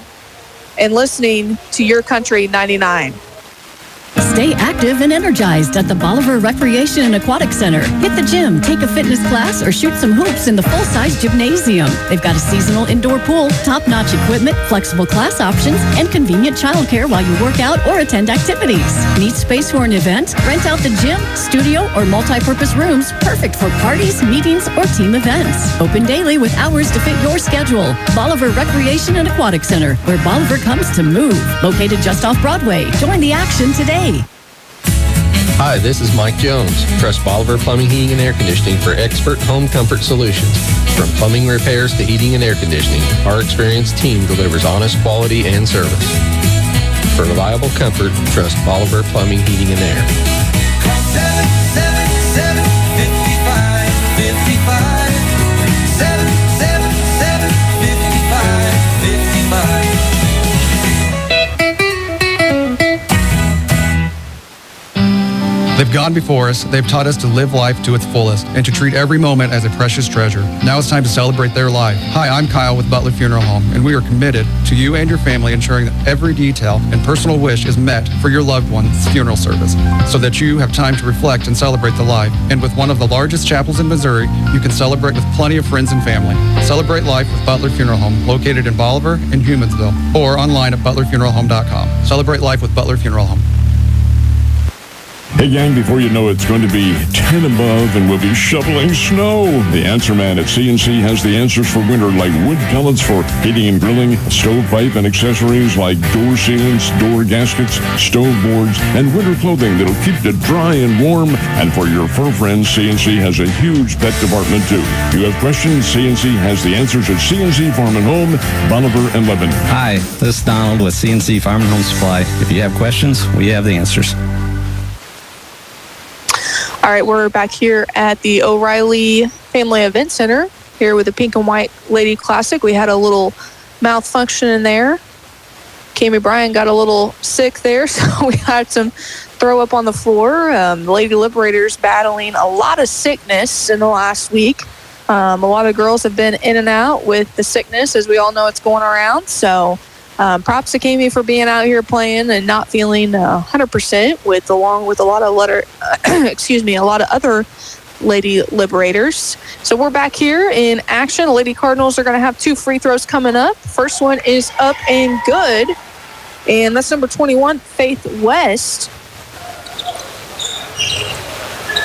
and listening to YourCountry99. Stay active and energized at the Bolivar Recreation and Aquatic Center. Hit the gym, take a fitness class, or shoot some hoops in the full-size gymnasium. They've got a seasonal indoor pool, top-notch equipment, flexible class options, and convenient childcare while you work out or attend activities. Need space for an event? Rent out the gym, studio, or multi-purpose rooms, perfect for parties, meetings, or team events. Open daily with hours to fit your schedule. Bolivar Recreation and Aquatic Center, where Bolivar comes to move. Located just off Broadway. Join the action today. Hi, this is Mike Jones. Trust Bolivar Plumbing, Heating, and Air Conditioning for expert home comfort solutions. From plumbing repairs to heating and air conditioning, our experienced team delivers honest quality and service. For reliable comfort, trust Bolivar Plumbing, Heating, and Air. Call 777-55 They've gone before us, they've taught us to live life to its fullest and to treat every moment as a precious treasure. Now it's time to celebrate their life. Hi, I'm Kyle with Butler Funeral Home, and we are committed to you and your family ensuring that every detail and personal wish is met for your loved one's funeral service so that you have time to reflect and celebrate the life. And with one of the largest chapels in Missouri, you can celebrate with plenty of friends and family. Celebrate life with Butler Funeral Home, located in Bolivar and Humansville, or online at butlerfuneralhome.com. Celebrate life with Butler Funeral Home. Hey gang, before you know it, it's going to be 10 above and we'll be shoveling snow. The Answer Man at CNC has the answers for winter, like wood pellets for heating and grilling, stovepipe and accessories like door sealants, door gaskets, stove boards, and winter clothing that'll keep you dry and warm. And for your fur friends, CNC has a huge pet department too. You have questions? CNC has the answers at CNC Farm and Home, Bolivar and Lebanon. Hi, this is Donald with CNC Farm and Home Supply. If you have questions, we have the answers. All right, we're back here at the O'Reilly Family Event Center here with the Pink and White Lady Classic. We had a little malfunction in there. Cami Bryan got a little sick there, so we had some throw up on the floor. The Lady Liberators battling a lot of sickness in the last week. A lot of girls have been in and out with the sickness, as we all know it's going around. So props to Kami for being out here playing and not feeling 100% along with a lot of a lot of other Lady Liberators. So we're back here in action. The Lady Cardinals are going to have 2 free throws coming up. First one is up and good, and that's number 21, Faith West.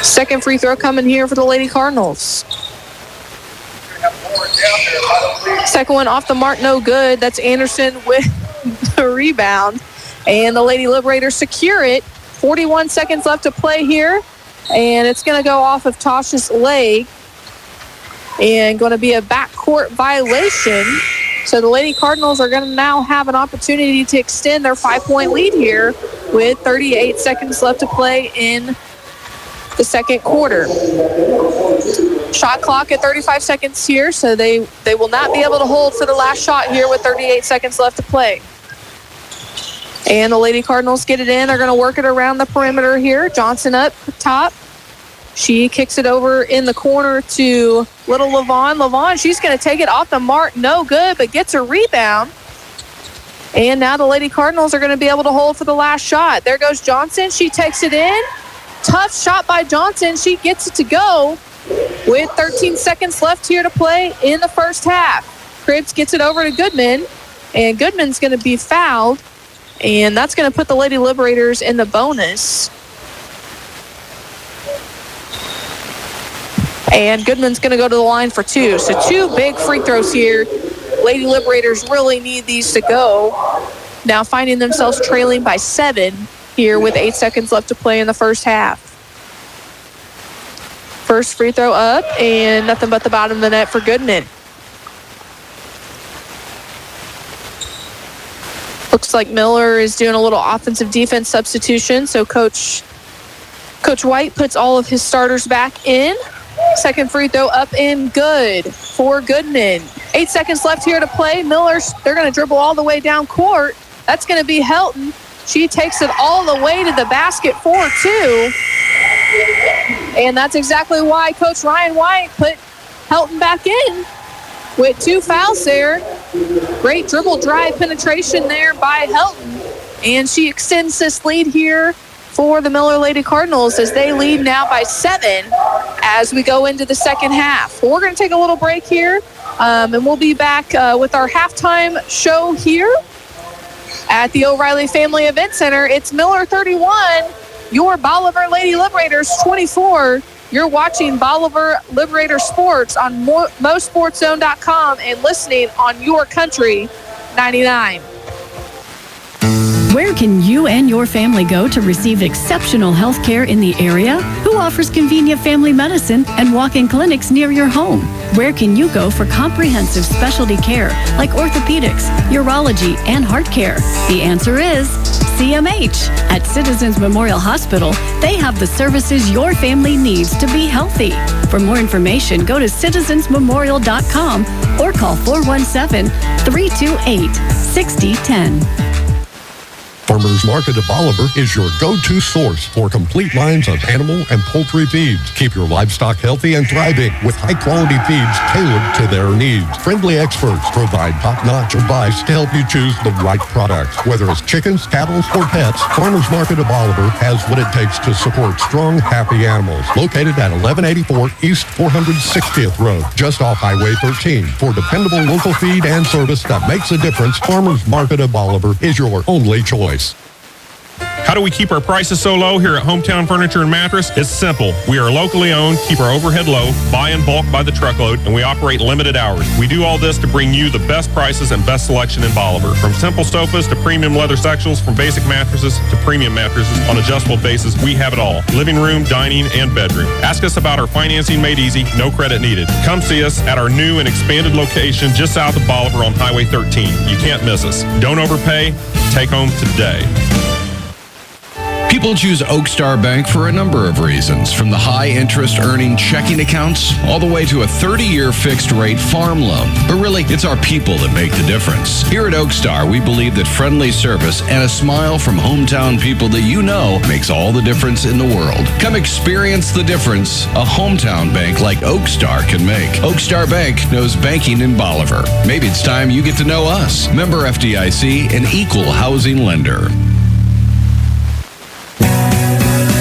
Second free throw coming here for the Lady Cardinals. Second one off the mark, no good. That's Anderson with the rebound. And the Lady Liberators secure it. 41 seconds left to play here. And it's going to go off of Tasha's leg. And going to be a backcourt violation. So the Lady Cardinals are going to now have an opportunity to extend their 5-point lead here with 38 seconds left to play in the second quarter. Shot clock at 35 seconds here, so they will not be able to hold for the last shot here with 38 seconds left to play. And the Lady Cardinals get it in. They're going to work it around the perimeter here. Johnson up top. She kicks it over in the corner to little LaVon. LaVon, she's going to take it off the mark. No good, but gets a rebound. And now the Lady Cardinals are going to be able to hold for the last shot. There goes Johnson. She takes it in. Tough shot by Johnson. She gets it to go with 13 seconds left here to play in the first half. Cribbs gets it over to Goodman, and Goodman's going to be fouled, and that's going to put the Lady Liberators in the bonus. And Goodman's going to go to the line for 2. So 2 big free throws here. Lady Liberators really need these to go. Now finding themselves trailing by 7 here with 8 seconds left to play in the first half. First free throw up, and nothing but the bottom of the net for Goodman. Looks like Miller is doing a little offensive defense substitution, so Coach White puts all of his starters back in. Second free throw up and good for Goodman. 8 seconds left here to play. They're going to dribble all the way down court. That's going to be Helton. She takes it all the way to the basket for 2. And that's exactly why Coach Ryan White put Helton back in with 2 fouls there. Great dribble drive penetration there by Helton. And she extends this lead here for the Miller Lady Cardinals as they lead now by 7 as we go into the second half. We're going to take a little break here, and we'll be back with our halftime show here at the O'Reilly Family Event Center. It's Miller 31, your Bolivar Lady Liberators 24. You're watching Bolivar Liberator Sports on MoSportsZone.com and listening on YourCountry99. Where can you and your family go to receive exceptional health care in the area? Who offers convenient family medicine and walk-in clinics near your home? Where can you go for comprehensive specialty care like orthopedics, urology, and heart care? The answer is CMH. At Citizens Memorial Hospital, they have the services your family needs to be healthy. For more information, go to citizensmemorial.com or call 417-328-6010. Farmers Market of Bolivar is your go-to source for complete lines of animal and poultry feeds. Keep your livestock healthy and thriving with high-quality feeds tailored to their needs. Friendly experts provide top-notch advice to help you choose the right products. Whether it's chickens, cattle, or pets, Farmers Market of Bolivar has what it takes to support strong, happy animals. Located at 1184 East 460th Road, just off Highway 13. For dependable local feed and service that makes a difference, Farmers Market of Bolivar is your only choice. How do we keep our prices so low here at Hometown Furniture and Mattress? It's simple. We are locally owned, keep our overhead low, buy in bulk by the truckload, and we operate limited hours. We do all this to bring you the best prices and best selection in Bolivar. From simple sofas to premium leather sectionals, from basic mattresses to premium mattresses on adjustable bases, we have it all. Living room, dining, and bedroom. Ask us about our financing made easy, no credit needed. Come see us at our new and expanded location just south of Bolivar on Highway 13. You can't miss us. Don't overpay. Take home today. People choose Oak Star Bank for a number of reasons, from the high interest earning checking accounts all the way to a 30-year fixed rate farm loan. But really, it's our people that make the difference. Here at Oak Star, we believe that friendly service and a smile from hometown people that you know makes all the difference in the world. Come experience the difference a hometown bank like Oak Star can make. Oak Star Bank knows banking in Bolivar. Maybe it's time you get to know us. Member FDIC, an equal housing lender.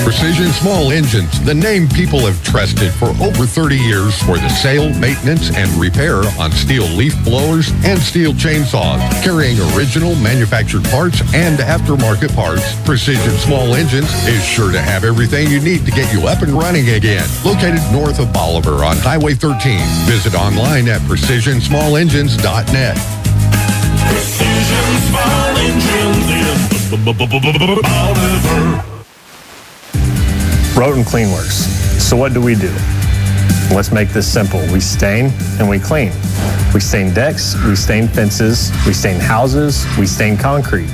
Precision Small Engines, the name people have trusted for over 30 years for the sale, maintenance, and repair on steel leaf blowers and steel chainsaws. Carrying original manufactured parts and aftermarket parts, Precision Small Engines is sure to have everything you need to get you up and running again. Located north of Bolivar on Highway 13. Visit online at PrecisionSmallEngines.net. Precision Small Engines in Bolivar. Roten Cleanworks. So what do? Let's make this simple. We stain and we clean. We stain decks, we stain fences, we stain houses, we stain concrete.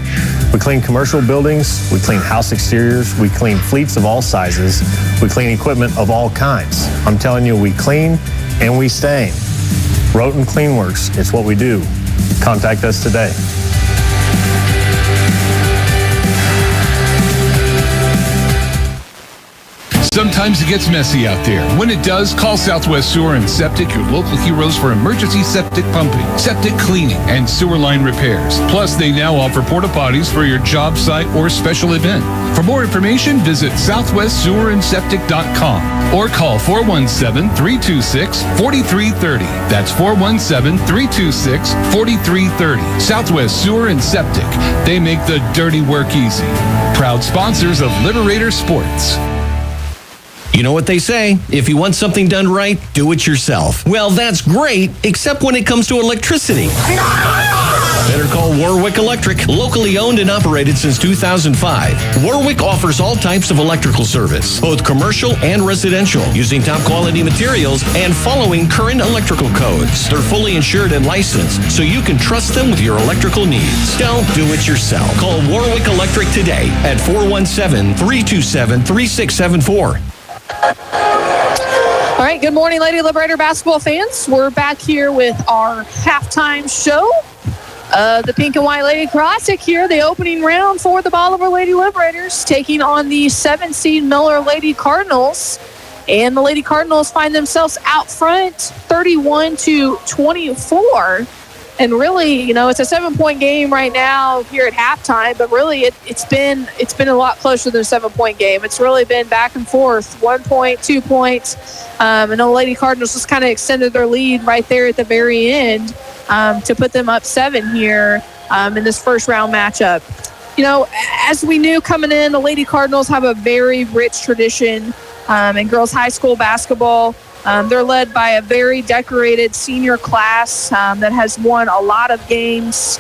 We clean commercial buildings, we clean house exteriors, we clean fleets of all sizes, we clean equipment of all kinds. I'm telling you, we clean and we stain. Roten Cleanworks, it's what we do. Contact us today. Sometimes it gets messy out there. When it does, call Southwest Sewer and Septic, your local heroes for emergency septic pumping, septic cleaning, and sewer line repairs. Plus, they now offer porta potties for your job site or special event. For more information, visit southwestsewerandseptic.com or call 417-326-4330. That's 417-326-4330. Southwest Sewer and Septic. They make the dirty work easy. Proud sponsors of Liberator Sports. You know what they say, if you want something done right, do it yourself. Well, that's great, except when it comes to electricity. Better call Warwick Electric, locally owned and operated since 2005. Warwick offers all types of electrical service, both commercial and residential, using top quality materials and following current electrical codes. They're fully insured and licensed, so you can trust them with your electrical needs. Don't do it yourself. Call Warwick Electric today at 417-327-3674. All right, good morning, Lady Liberator basketball fans. We're back here with our halftime show. The Pink and White Lady Classic here, the opening round for the Bolivar Lady Liberators, taking on the 7-seed Miller Lady Cardinals. And the Lady Cardinals find themselves out front 31-24. And really, you know, it's a 7-point game right now here at halftime, but really it's been a lot closer than a 7-point game. It's really been back and forth, 1 point, 2 points. And the Lady Cardinals just kind of extended their lead right there at the very end to put them up 7 here in this first round matchup. You know, as we knew coming in, the Lady Cardinals have a very rich tradition in girls high school basketball. They're led by a very decorated senior class that has won a lot of games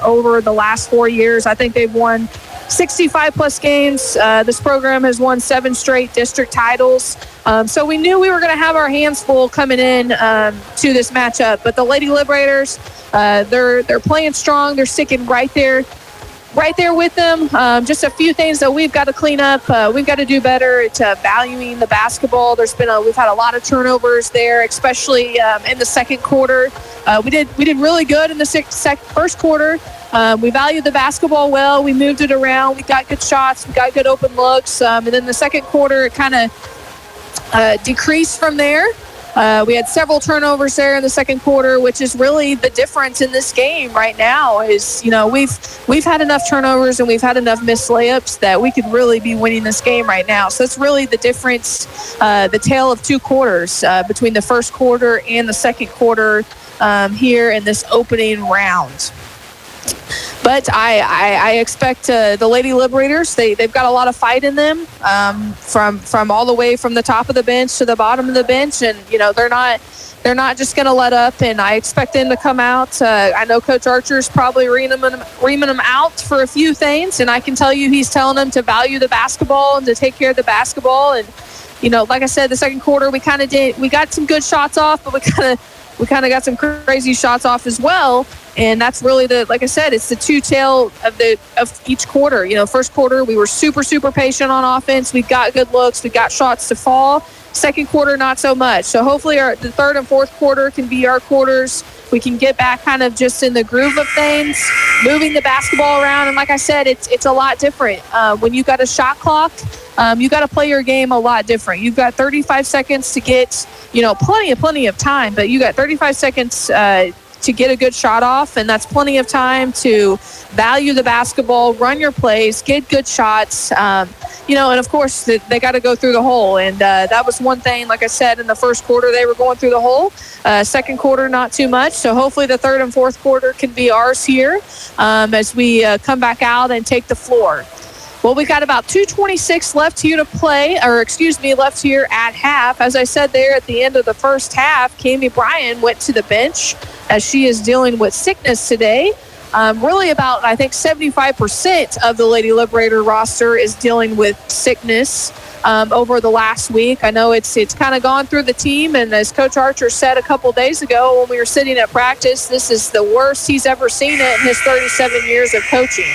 over the last 4 years. I think they've won 65-plus games. This program has won 7 straight district titles. So we knew we were going to have our hands full coming in to this matchup. But the Lady Liberators, they're playing strong. They're sticking right there right there with them. Just a few things that we've got to clean up. We've got to do better at valuing the basketball. We've had a lot of turnovers there, especially in the second quarter. We did really good in the first quarter. We valued the basketball well. We moved it around. We got good shots. We got good open looks. And then the second quarter, it kind of decreased from there. We had several turnovers there in the second quarter, which is really the difference in this game right now. Is we've had enough turnovers and we've had enough missed layups that we could really be winning this game right now. So that's really the difference, the tale of two quarters between the first quarter and the second quarter here in this opening round. But I expect the Lady Liberators, they've got a lot of fight in them from all the way from the top of the bench to the bottom of the bench. And, they're not just going to let up. And I expect them to come out. I know Coach Archer's probably reaming them out for a few things. And I can tell you he's telling them to value the basketball and to take care of the basketball. And, like I said, the second quarter we got some good shots off, but we kind of got some crazy shots off as well. And that's really like I said, it's the two-tail of each quarter. First quarter, we were super, super patient on offense. We got good looks. We got shots to fall. Second quarter, not so much. So hopefully the third and fourth quarter can be our quarters. We can get back kind of just in the groove of things, moving the basketball around. And like I said, it's a lot different. When you got a shot clock, you got to play your game a lot different. You've got 35 seconds to get, plenty of time, but you got 35 seconds to get a good shot off, and that's plenty of time to value the basketball, run your plays, get good shots, and of course they got to go through the hole. And that was one thing, like I said, in the first quarter they were going through the hole. Second quarter, not too much. So hopefully the third and fourth quarter can be ours here as we come back out and take the floor. Well, we got about 2:26 left here to play, left here at half. As I said there at the end of the first half, Cami Bryan went to the bench as she is dealing with sickness today. Really about, I think, 75% of the Lady Liberator roster is dealing with sickness over the last week. I know it's kind of gone through the team, and as Coach Archer said a couple days ago when we were sitting at practice, this is the worst he's ever seen it in his 37 years of coaching.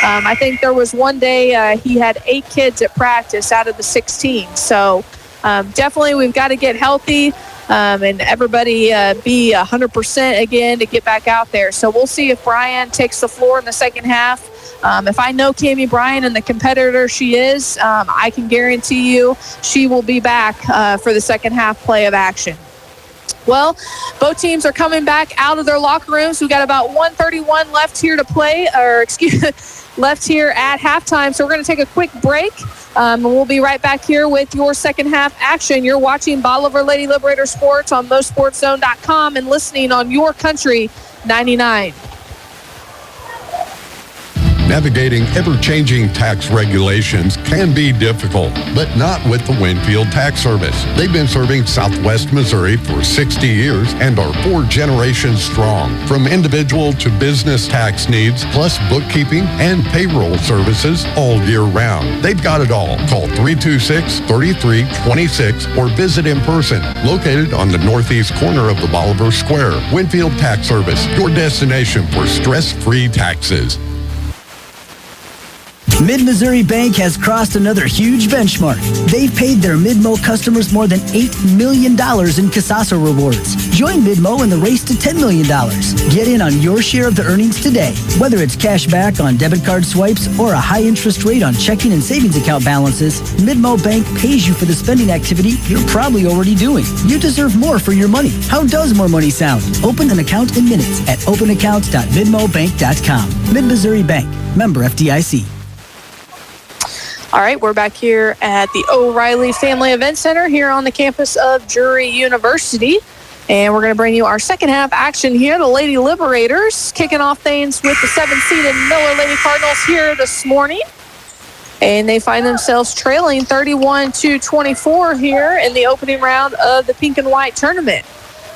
I think there was one day he had 8 kids at practice out of the 16. So definitely we've got to get healthy and everybody be 100% again to get back out there. So we'll see if Bryan takes the floor in the second half. If I know Cami Bryan and the competitor she is, I can guarantee you she will be back for the second half play of action. Well, both teams are coming back out of their locker rooms. We've got about 1:31 left here to play, left here at halftime. So we're going to take a quick break. And we'll be right back here with your second half action. You're watching Bolivar Lady Liberator Sports on MoSportsZone.com and listening on YourCountry99. Navigating ever-changing tax regulations can be difficult, but not with the Winfield Tax Service. They've been serving Southwest Missouri for 60 years and are 4 generations strong. From individual to business tax needs, plus bookkeeping and payroll services all year round. They've got it all. Call 326-3326 or visit in person. Located on the northeast corner of the Bolivar Square. Winfield Tax Service, your destination for stress-free taxes. Mid-Missouri Bank has crossed another huge benchmark. They've paid their Mid-Mo customers more than $8 million in Casasa rewards. Join Mid-Mo in the race to $10 million. Get in on your share of the earnings today. Whether it's cash back on debit card swipes or a high interest rate on checking and savings account balances, Mid-Mo Bank pays you for the spending activity you're probably already doing. You deserve more for your money. How does more money sound? Open an account in minutes at openaccounts.midmobank.com. Mid-Missouri Bank. Member FDIC. All right, we're back here at the O'Reilly Family Event Center here on the campus of Drury University. And we're going to bring you our second half action here. The Lady Liberators kicking off things with the 7-seeded Miller Lady Cardinals here this morning. And they find themselves trailing 31-24 here in the opening round of the Pink and White tournament.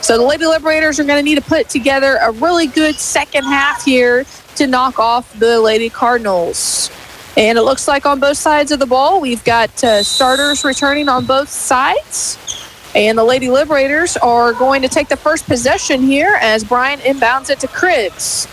So the Lady Liberators are going to need to put together a really good second half here to knock off the Lady Cardinals. And it looks like on both sides of the ball, we've got starters returning on both sides. And the Lady Liberators are going to take the first possession here as Bryan inbounds it to Cribbs.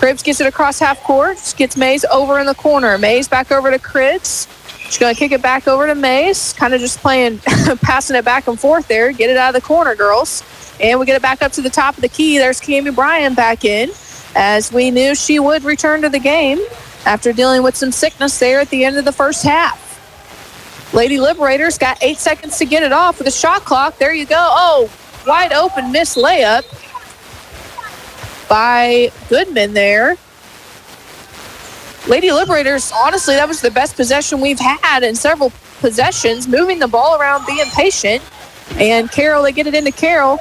Cribbs gets it across half court, gets Mays over in the corner. Mays back over to Cribbs. She's going to kick it back over to Mays, kind of just playing, passing it back and forth there. Get it out of the corner, girls. And we get it back up to the top of the key. There's Cami Bryan back in, as we knew she would return to the game after dealing with some sickness there at the end of the first half. Lady Liberators got 8 seconds to get it off with a shot clock. There you go. Oh, wide open missed layup by Goodman there. Lady Liberators, honestly, that was the best possession we've had in several possessions, moving the ball around, being patient. And Carroll, they get it into Carroll,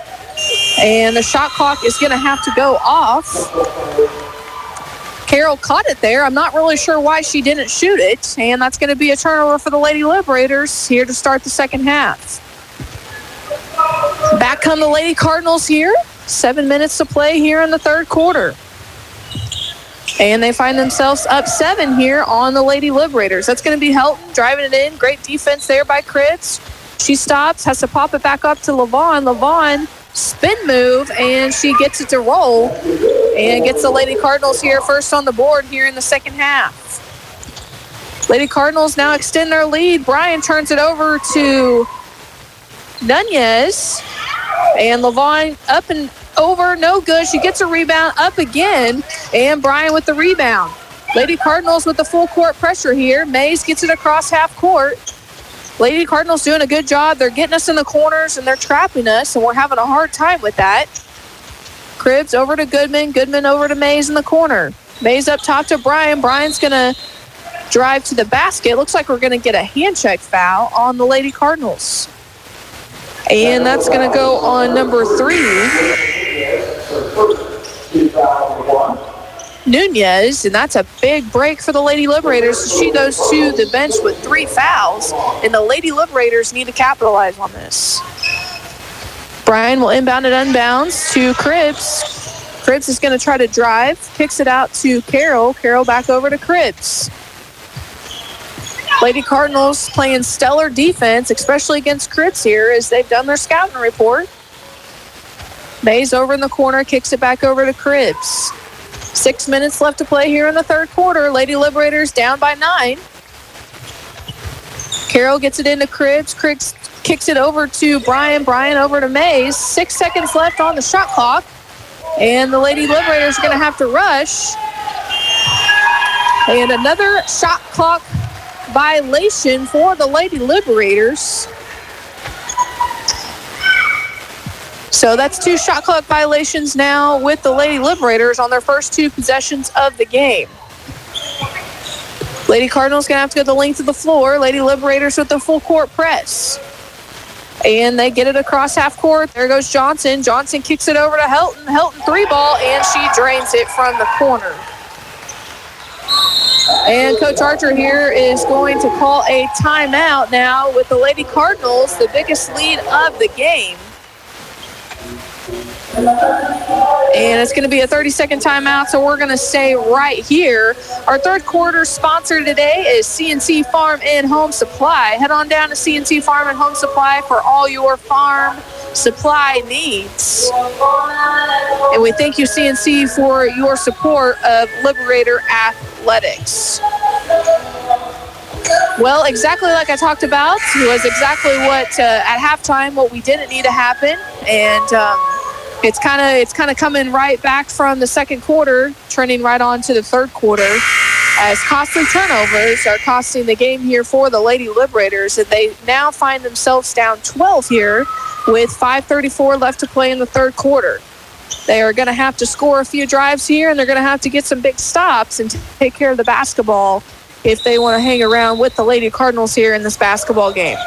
and the shot clock is going to have to go off. Carroll caught it there. I'm not really sure why she didn't shoot it, and that's going to be a turnover for the Lady Liberators here to start the second half. Back come the Lady Cardinals here. 7 minutes to play here in the third quarter. And they find themselves up 7 here on the Lady Liberators. That's going to be Helton driving it in. Great defense there by Cribbs. She stops, has to pop it back up to LaVaughn. LaVaughn, spin move, and she gets it to roll and gets the Lady Cardinals here first on the board here in the second half. Lady Cardinals now extend their lead. Bryan turns it over to Nunez, and LaVaughn up and over, no good. She gets a rebound, up again, and Bryan with the rebound. Lady Cardinals with the full court pressure here. Mays gets it across half court. Lady Cardinals doing a good job. They're getting us in the corners, and they're trapping us, and we're having a hard time with that. Cribbs over to Goodman. Goodman over to Mays in the corner. Mays up top to Bryan. Bryan's going to drive to the basket. Looks like we're going to get a hand check foul on the Lady Cardinals. And that's going to go on number 3. Nunez, and that's a big break for the Lady Liberators. She goes to the bench with 3 fouls, and the Lady Liberators need to capitalize on this. Bryan will inbound it unbounds to Cribbs. Cribbs is going to try to drive, kicks it out to Carroll. Carroll back over to Cribbs. Lady Cardinals playing stellar defense, especially against Cribbs here, as they've done their scouting report. Mays over in the corner, kicks it back over to Cribbs. 6 minutes left to play here in the third quarter. Lady Liberators down by 9. Carroll gets it into Cribbs. Cribbs kicks it over to Bryan. Bryan over to Mays. 6 seconds left on the shot clock. And the Lady Liberators are going to have to rush. And another shot clock violation for the Lady Liberators. So that's 2 shot clock violations now with the Lady Liberators on their first 2 possessions of the game. Lady Cardinals going to have to go the length of the floor. Lady Liberators with the full court press. And they get it across half court. There goes Johnson. Johnson kicks it over to Helton. Helton 3-ball, and she drains it from the corner. And Coach Archer here is going to call a timeout now with the Lady Cardinals, the biggest lead of the game. And it's going to be a 30-second timeout, so we're going to stay right here. Our third quarter sponsor today is CNC Farm and Home Supply. Head on down to CNC Farm and Home Supply for all your farm supply needs. And we thank you, CNC, for your support of Liberator Athletics. Well, exactly like I talked about, was exactly what at halftime what we didn't need to happen, and it's kind of coming right back from the second quarter, trending right on to the third quarter, as costly turnovers are costing the game here for the Lady Liberators, and they now find themselves down 12 here with 5:34 left to play in the third quarter. They are going to have to score a few drives here, and they're going to have to get some big stops and take care of the basketball if they want to hang around with the Lady Cardinals here in this basketball game.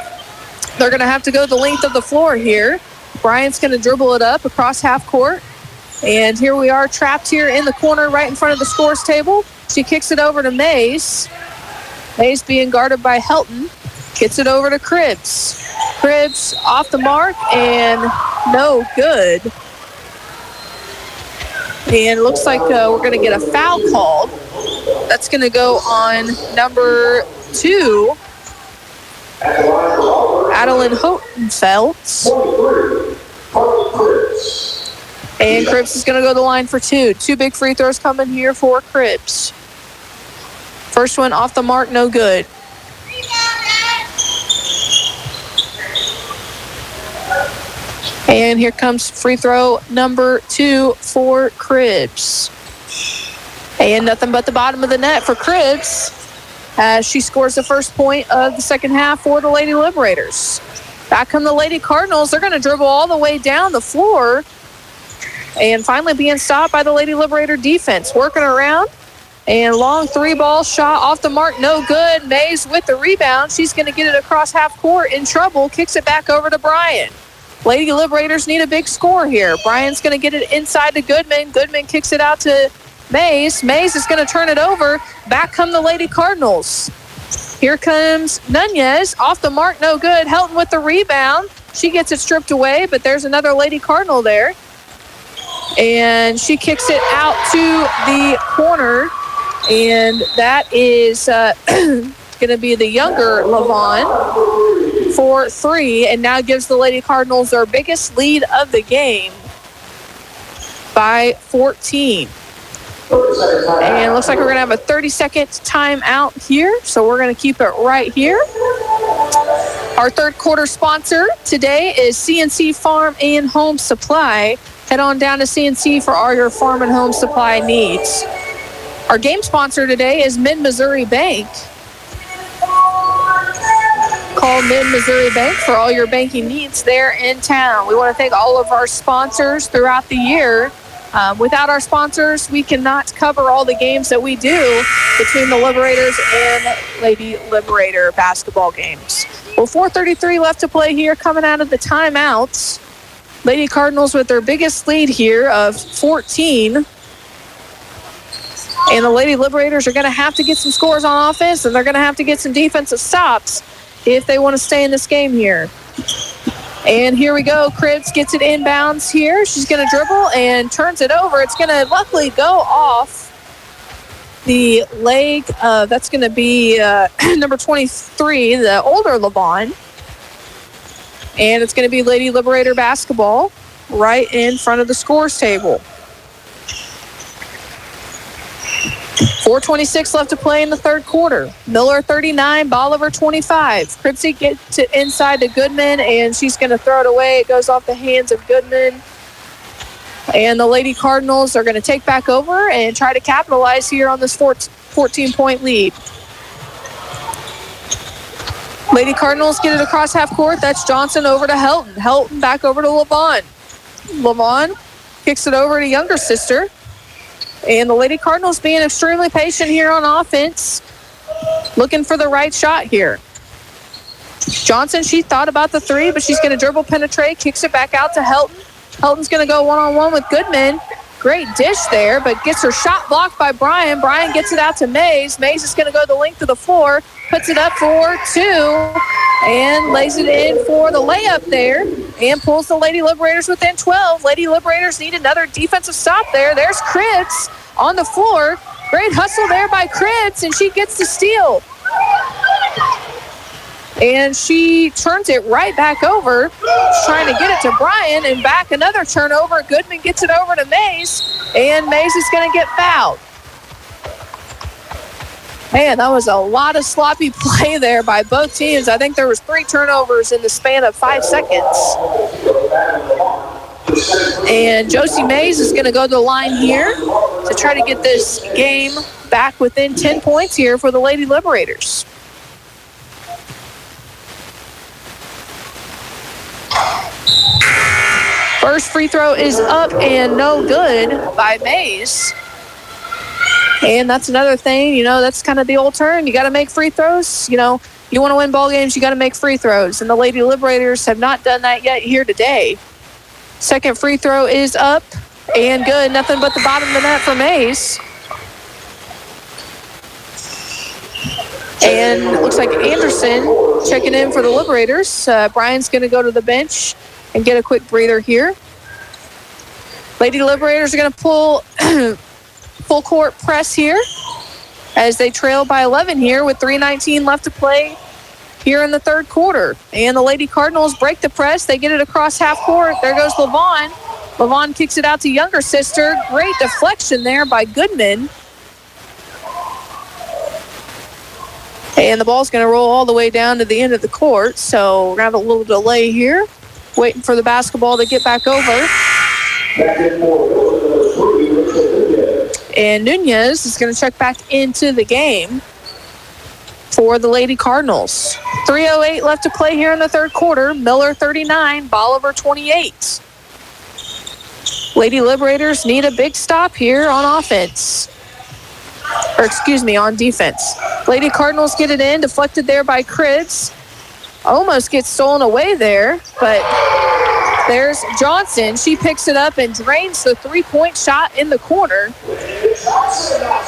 They're going to have to go the length of the floor here. Bryant's going to dribble it up across half court. And here we are trapped here in the corner right in front of the scores table. She kicks it over to Mays. Mays being guarded by Helton. Gets it over to Cribbs. Cribbs off the mark and no good. And it looks like we're going to get a foul called. That's going to go on number 2, Adeline Hotenfeld. And Cribs is going to go to the line for two. Two big free throws coming here for Cribs. First one off the mark, no good. And here comes free throw number 2 for Cribs. And nothing but the bottom of the net for Cribs as she scores the first point of the second half for the Lady Liberators. Back come the Lady Cardinals. They're going to dribble all the way down the floor and finally being stopped by the Lady Liberator defense. Working around and long three-ball shot off the mark, no good. Mays with the rebound. She's going to get it across half court in trouble. Kicks it back over to Bryan. Lady Liberators need a big score here. Bryan's going to get it inside to Goodman. Goodman kicks it out to Mays. Mays is going to turn it over. Back come the Lady Cardinals. Here comes Nunez. Off the mark, no good. Helton with the rebound. She gets it stripped away, but there's another Lady Cardinal there. And she kicks it out to the corner. And that is going to be the younger Lavon for 3. And now gives the Lady Cardinals their biggest lead of the game by 14. And it looks like we're going to have a 30-second timeout here, so we're going to keep it right here. Our third quarter sponsor today is CNC Farm and Home Supply. Head on down to CNC for all your farm and home supply needs. Our game sponsor today is Mid-Missouri Bank. Call Mid-Missouri Bank for all your banking needs there in town. We want to thank all of our sponsors throughout the year. Without our sponsors, we cannot cover all the games that we do between the Liberators and Lady Liberator basketball games. Well, 4:33 left to play here coming out of the timeouts. Lady Cardinals with their biggest lead here of 14. And the Lady Liberators are going to have to get some scores on offense, and they're going to have to get some defensive stops if they want to stay in this game here. And here we go. Cribs gets it inbounds here. She's going to dribble and turns it over. It's going to luckily go off the leg. That's going to be number 23, the older Lavon. And it's going to be Lady Liberator basketball right in front of the scores table. 4:26 left to play in the third quarter. Miller 39, Bolivar 25. Cripsy gets it inside to Goodman, and she's going to throw it away. It goes off the hands of Goodman. And the Lady Cardinals are going to take back over and try to capitalize here on this 14-point lead. Lady Cardinals get it across half court. That's Johnson over to Helton. Helton back over to Lavon. Lavon kicks it over to younger sister. And the Lady Cardinals being extremely patient here on offense, looking for the right shot here. Johnson, she thought about the 3, but she's going to dribble, penetrate, kicks it back out to Helton. Helton's going to go one-on-one with Goodman. Great dish there, but gets her shot blocked by Bryan. Bryan gets it out to Mays. Mays is going to go the length of the floor, puts it up for 2, and lays it in for the layup there, and pulls the Lady Liberators within 12. Lady Liberators need another defensive stop there. There's Cribs on the floor. Great hustle there by Cribs, and she gets the steal. And she turns it right back over, trying to get it to Bryan, and back another turnover. Goodman gets it over to Mays, and Mays is going to get fouled. Man, that was a lot of sloppy play there by both teams. I think there was 3 turnovers in the span of 5 seconds. And Josie Mays is going to go to the line here to try to get this game back within 10 points here for the Lady Liberators. First free throw is up and no good by Mays. And that's another thing, that's kind of the old term. You got to make free throws. You want to win ball games, you got to make free throws. And the Lady Liberators have not done that yet here today. Second free throw is up and good. Nothing but the bottom of the net for Mays. And it looks like Anderson checking in for the Liberators. Bryan's going to go to the bench and get a quick breather here. Lady Liberators are going to pull full court press here as they trail by 11 here with 3:19 left to play here in the third quarter. And the Lady Cardinals break the press. They get it across half court. There goes Lavon. Levon kicks it out to younger sister. Great deflection there by Goodman. And the ball's going to roll all the way down to the end of the court. So we're going to have a little delay here. Waiting for the basketball to get back over. And Nunez is going to check back into the game for the Lady Cardinals. 3:08 left to play here in the third quarter. Miller 39, Bolivar 28. Lady Liberators need a big stop here on offense. Or excuse me, on defense. Lady Cardinals get it in, deflected there by Cribbs. Almost gets stolen away there, but there's Johnson. She picks it up and drains the three-point shot in the corner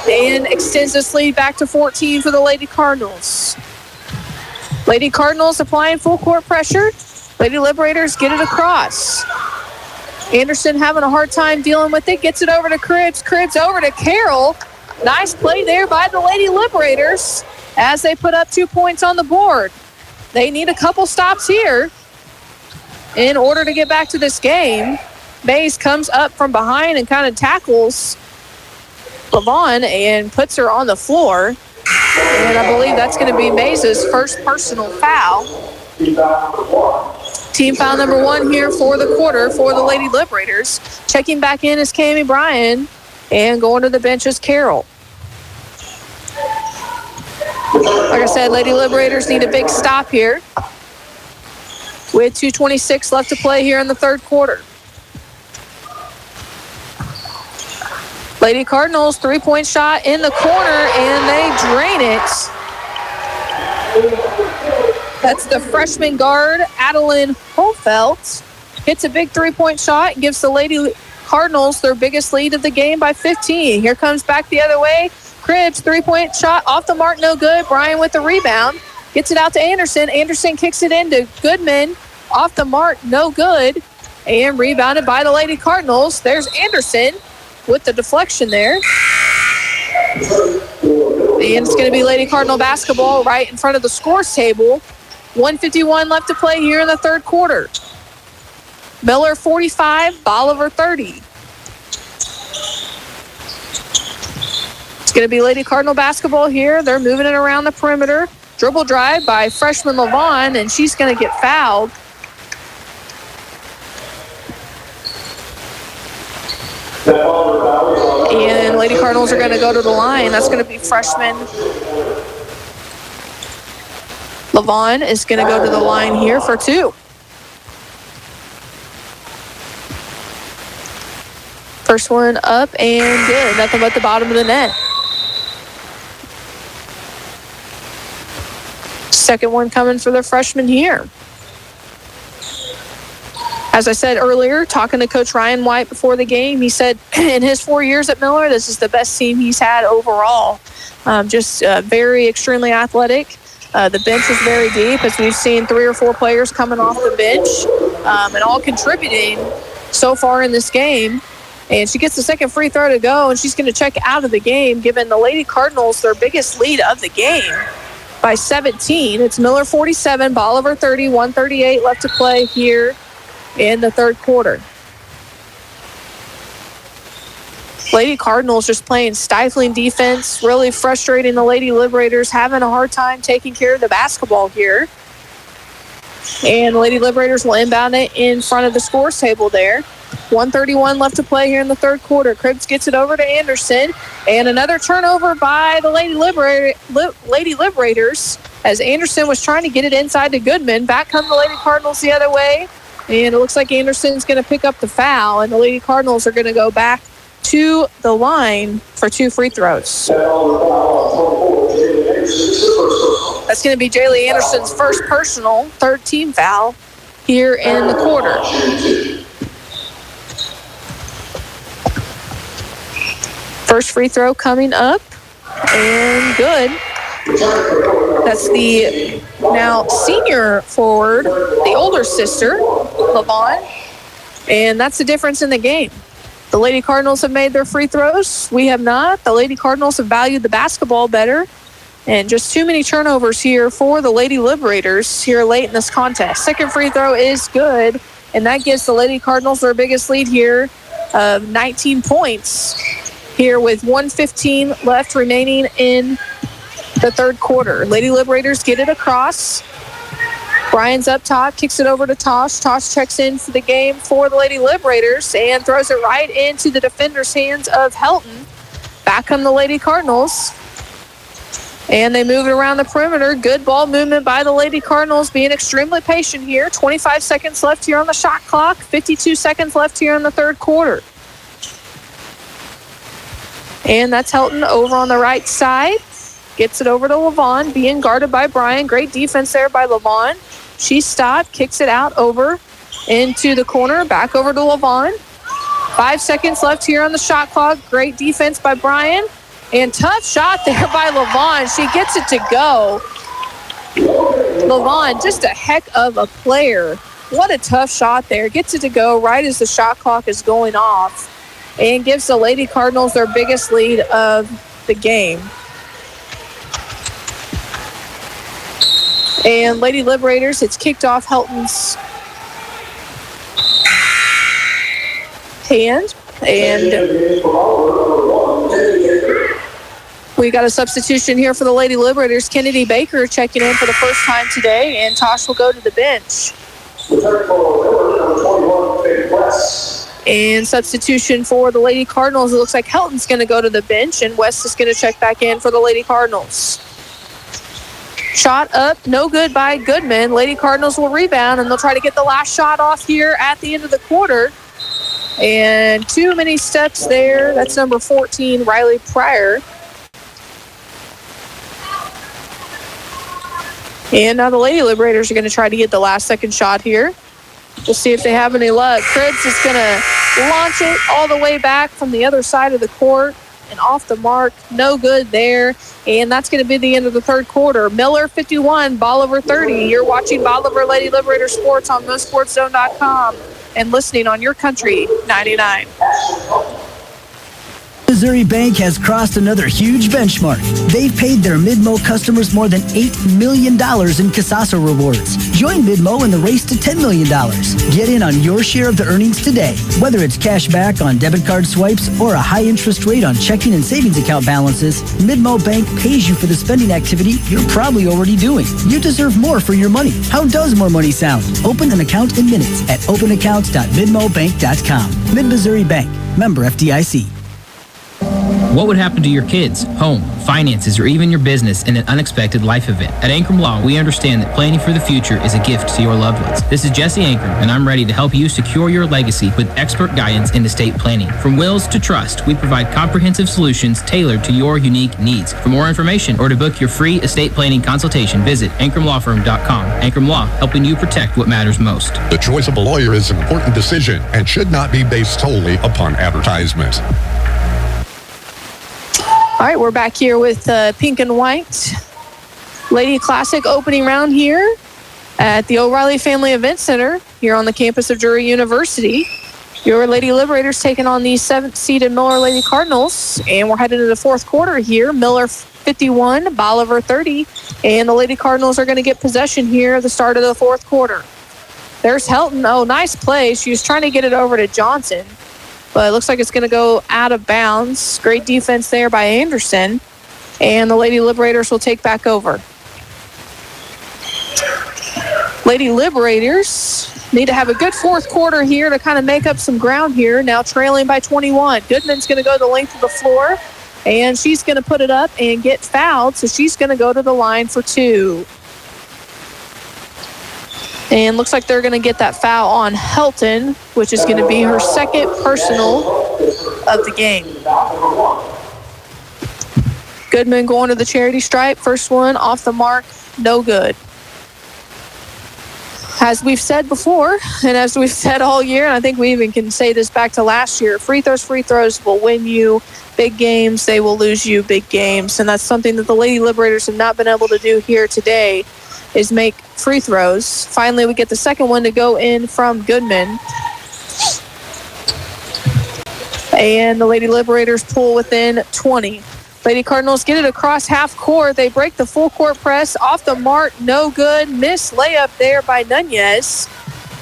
and extends this lead back to 14 for the Lady Cardinals. Lady Cardinals applying full court pressure. Lady Liberators get it across. Anderson having a hard time dealing with it. Gets it over to Cribbs. Cribbs over to Carroll. Nice play there by the Lady Liberators as they put up 2 points on the board. They need a couple stops here in order to get back to this game. Mays comes up from behind and kind of tackles Levon and puts her on the floor. And I believe that's going to be Mays' first personal foul. Team foul number 1 here for the quarter for the Lady Liberators. Checking back in is Cammie Bryan, and going to the bench is Carroll. Like I said, Lady Liberators need a big stop here with 2:26 left to play here in the third quarter. Lady Cardinals, three-point shot in the corner, and they drain it. That's the freshman guard, Adeline Hofelt. Hits a big three-point shot and gives the Lady Cardinals their biggest lead of the game by 15. Here comes back the other way. Cribbs, three-point shot off the mark, no good. Bryan with the rebound. Gets it out to Anderson. Anderson kicks it into Goodman. Off the mark, no good. And rebounded by the Lady Cardinals. There's Anderson with the deflection there. And it's going to be Lady Cardinal basketball right in front of the scores table. 1:51 left to play here in the third quarter. Miller 45, Bolivar 30. It's going to be Lady Cardinal basketball here. They're moving it around the perimeter. Dribble drive by freshman Levon, and she's going to get fouled. And Lady Cardinals are going to go to the line. That's going to be freshman Levon is going to go to the line here for 2. First one up and good. Nothing but the bottom of the net. Second one coming for the freshman here. As I said earlier, talking to Coach Ryan White before the game, he said in his 4 years at Miller, this is the best team he's had overall. Very extremely athletic. The bench is very deep, as we've seen 3 or 4 players coming off the bench and all contributing so far in this game. And she gets the second free throw to go, and she's going to check out of the game, giving the Lady Cardinals their biggest lead of the game by 17. It's Miller 47, Bolivar 30, 1:38 left to play here in the third quarter. Lady Cardinals just playing stifling defense, really frustrating the Lady Liberators, having a hard time taking care of the basketball here. And the Lady Liberators will inbound it in front of the scores table there. 1:31 left to play here in the third quarter. Cribbs gets it over to Anderson. And another turnover by the Lady Liberators as Anderson was trying to get it inside to Goodman. Back come the Lady Cardinals the other way. And it looks like Anderson's going to pick up the foul. And the Lady Cardinals are going to go back to the line for 2 free throws. That's going to be Jaylee Anderson's first personal, third team foul here in the quarter. First free throw coming up, and good. That's the now senior forward, the older sister, Levon, and that's the difference in the game. The Lady Cardinals have made their free throws. We have not. The Lady Cardinals have valued the basketball better, and just too many turnovers here for the Lady Liberators here late in this contest. Second free throw is good, and that gives the Lady Cardinals their biggest lead here of 19 points here with 1:15 left remaining in the third quarter. Lady Liberators get it across. Brian's up top, kicks it over to Tosh. Tosh checks in for the game for the Lady Liberators and throws it right into the defender's hands of Helton. Back come the Lady Cardinals. And they move it around the perimeter. Good ball movement by the Lady Cardinals, being extremely patient here. 25 seconds left here on the shot clock. 52 seconds left here in the third quarter. And that's Helton over on the right side. Gets it over to LaVon, being guarded by Brian. Great defense there by LaVon. She stopped, kicks it out over into the corner. Back over to LaVon. 5 seconds left here on the shot clock. Great defense by Brian. And tough shot there by LaVon. She gets it to go. LaVon, just a heck of a player. What a tough shot there. Gets it to go right as the shot clock is going off. And gives the Lady Cardinals their biggest lead of the game. And Lady Liberators, it's kicked off Helton's hand. And we got a substitution here for the Lady Liberators. Kennedy Baker checking in for the first time today, and Tosh will go to the bench. And substitution for the Lady Cardinals, it looks like Helton's going to go to the bench, and West is going to check back in for the Lady Cardinals. Shot up, no good by Goodman. Lady Cardinals will rebound, and they'll try to get the last shot off here at the end of the quarter. And too many steps there. That's number 14, Riley Pryor. And now the Lady Liberators are going to try to get the last second shot here. We'll see if they have any luck. Cribs is going to launch it all the way back from the other side of the court and off the mark. No good there. And that's going to be the end of the third quarter. Miller 51, Bolivar 30. You're watching Bolivar Lady Liberator Sports on MoSportsZone.com and listening on Your Country 99. Missouri Bank has crossed another huge benchmark. They've paid their Midmo customers more than $8 million in Casasa rewards. Join Midmo in the race to $10 million. Get in on your share of the earnings today. Whether it's cash back on debit card swipes or a high interest rate on checking and savings account balances, Midmo Bank pays you for the spending activity you're probably already doing. You deserve more for your money. How does more money sound? Open an account in minutes at openaccounts.midmobank.com. Mid-Missouri Bank. Member FDIC. What would happen to your kids, home, finances, or even your business in an unexpected life event? At Ankrum Law, we understand that planning for the future is a gift to your loved ones. This is Jesse Ankrum, and I'm ready to help you secure your legacy with expert guidance in estate planning. From wills to trust, we provide comprehensive solutions tailored to your unique needs. For more information or to book your free estate planning consultation, visit AnkramLawFirm.com. Ankrum Law, helping you protect what matters most. The choice of a lawyer is an important decision and should not be based solely upon advertisement. All right, we're back here with Pink and White Lady Classic opening round here at the O'Reilly Family Event Center here on the campus of Drury University. Your Lady Liberators taking on the 7th-seeded Miller Lady Cardinals, and we're headed into the fourth quarter here. Miller 51, Bolivar 30, and the Lady Cardinals are going to get possession here at the start of the fourth quarter. There's Helton. Oh, nice play. She was trying to get it over to Johnson, but it looks like it's going to go out of bounds. Great defense there by Anderson. And the Lady Liberators will take back over. Lady Liberators need to have a good fourth quarter here to kind of make up some ground here. Now trailing by 21. Goodman's going to go the length of the floor, and she's going to put it up and get fouled, so she's going to go to the line for two. And looks like they're going to get that foul on Helton, which is going to be her second personal of the game. Goodman going to the charity stripe. First one off the mark, no good. As we've said before, and as we've said all year, and I think we even can say this back to last year, free throws will win you big games. They will lose you big games. And that's something that the Lady Liberators have not been able to do here today, is make free throws. Finally, we get the second one to go in from Goodman. And the Lady Liberators pull within 20. Lady Cardinals get it across half court. They break the full court press off the mark. No good. Missed layup there by Nunez.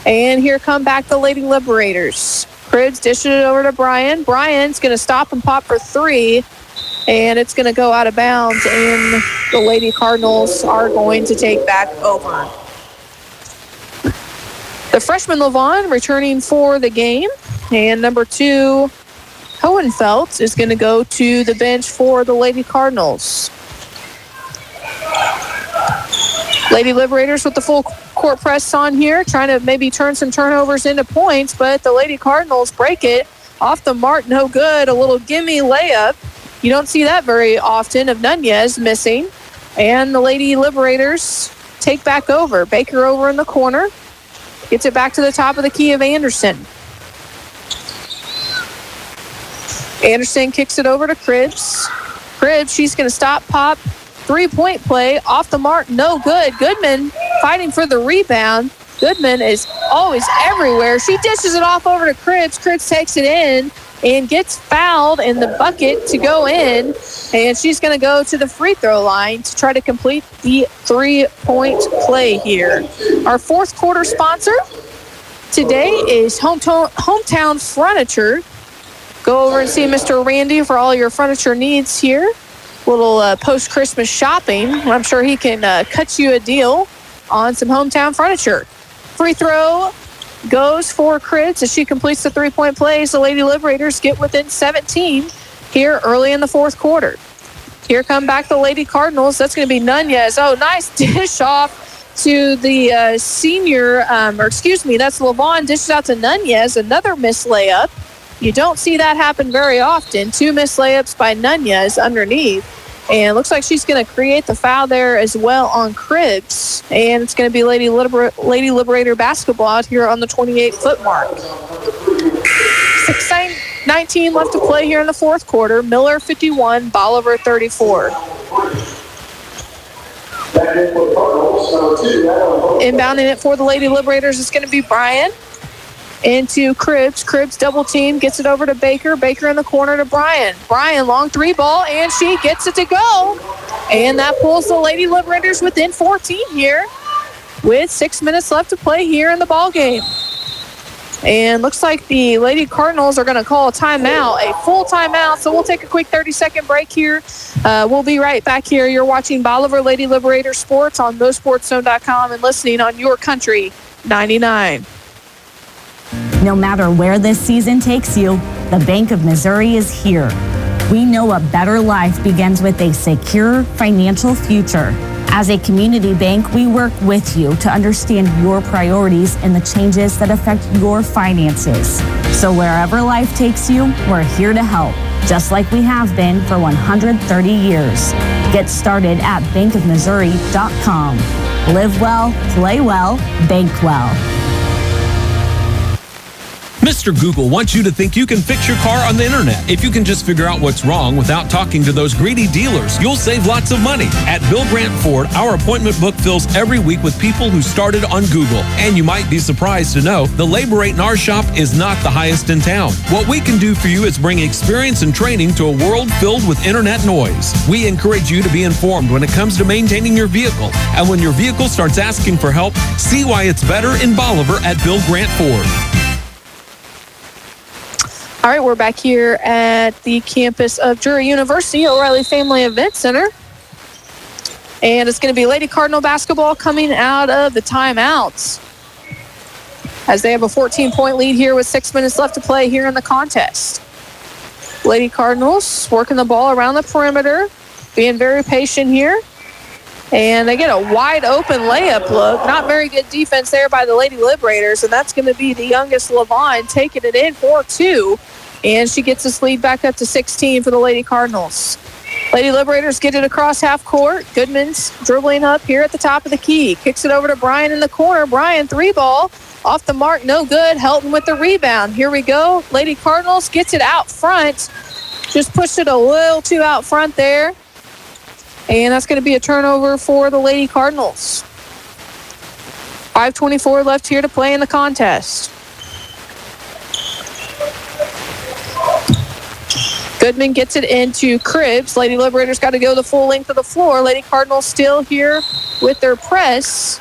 And here come back the Lady Liberators. Cribbs dishes it over to Brian. Brian's going to stop and pop for 3. And it's going to go out of bounds. And the Lady Cardinals are going to take back over. The freshman Levon returning for the game. And number 2, Hohenfeld, is going to go to the bench for the Lady Cardinals. Lady Liberators with the full court press on here, trying to maybe turn some turnovers into points, but the Lady Cardinals break it. Off the mark, no good. A little gimme layup. You don't see that very often of Nunez missing. And the Lady Liberators take back over. Baker over in the corner. Gets it back to the top of the key of Anderson. Anderson kicks it over to Cribbs. Cribbs, she's going to stop, pop. 3-point play, off the mark, no good. Goodman fighting for the rebound. Goodman is always everywhere. She dishes it off over to Cribbs. Cribbs takes it in and gets fouled in the bucket to go in. And she's going to go to the free throw line to try to complete the 3-point play here. Our fourth quarter sponsor today is Hometown Furniture. Go over and see Mr. Randy for all your furniture needs here. Little post-Christmas shopping. I'm sure he can cut you a deal on some hometown furniture. Free throw goes for Cribbs as she completes the 3-point plays. The Lady Liberators get within 17 here early in the fourth quarter. Here come back the Lady Cardinals. That's going to be Nunez. Oh, nice dish off to the senior, that's Levon dishes out to Nunez. Another missed layup. You don't see that happen very often. 2 missed layups by Nunez underneath. And looks like she's going to create the foul there as well on Cribbs. And it's going to be Lady Liberator basketball out here on the 28-foot mark. 6:19 left to play here in the fourth quarter. Miller 51, Bolivar 34. Inbounding it for the Lady Liberators is going to be Brian. Into Cribbs. Cribbs double team, gets it over to Baker. Baker in the corner to Brian. Brian, long 3 ball, and she gets it to go. And that pulls the Lady Liberators within 14 here with 6 minutes left to play here in the ball game. And looks like the Lady Cardinals are going to call a timeout, a full timeout. So we'll take a quick 30-second break here. We'll be right back here. You're watching Bolivar Lady Liberator Sports on MoSportsZone.com and listening on YourCountry99. No matter where this season takes you, the Bank of Missouri is here. We know a better life begins with a secure financial future. As a community bank, we work with you to understand your priorities and the changes that affect your finances. So wherever life takes you, we're here to help, just like we have been for 130 years. Get started at bankofmissouri.com. Live well, play well, bank well. Mr. Google wants you to think you can fix your car on the internet. If you can just figure out what's wrong without talking to those greedy dealers, you'll save lots of money. At Bill Grant Ford, our appointment book fills every week with people who started on Google. And you might be surprised to know the labor rate in our shop is not the highest in town. What we can do for you is bring experience and training to a world filled with internet noise. We encourage you to be informed when it comes to maintaining your vehicle. And when your vehicle starts asking for help, see why it's better in Bolivar at Bill Grant Ford. All right, we're back here at the campus of Drury University, O'Reilly Family Event Center. And it's going to be Lady Cardinal basketball coming out of the timeouts, as they have a 14-point lead here with 6 minutes left to play here in the contest. Lady Cardinals working the ball around the perimeter, being very patient here. And they get a wide open layup look. Not very good defense there by the Lady Liberators. And that's going to be the youngest Levon taking it in for 2. And she gets this lead back up to 16 for the Lady Cardinals. Lady Liberators get it across half court. Goodman's dribbling up here at the top of the key. Kicks it over to Brian in the corner. Brian, 3-ball. Off the mark, no good. Helton with the rebound. Here we go. Lady Cardinals gets it out front. Just pushed it a little too out front there. And that's going to be a turnover for the Lady Cardinals. 5:24 left here to play in the contest. Goodman gets it into Cribbs. Lady Liberators got to go the full length of the floor. Lady Cardinals still here with their press.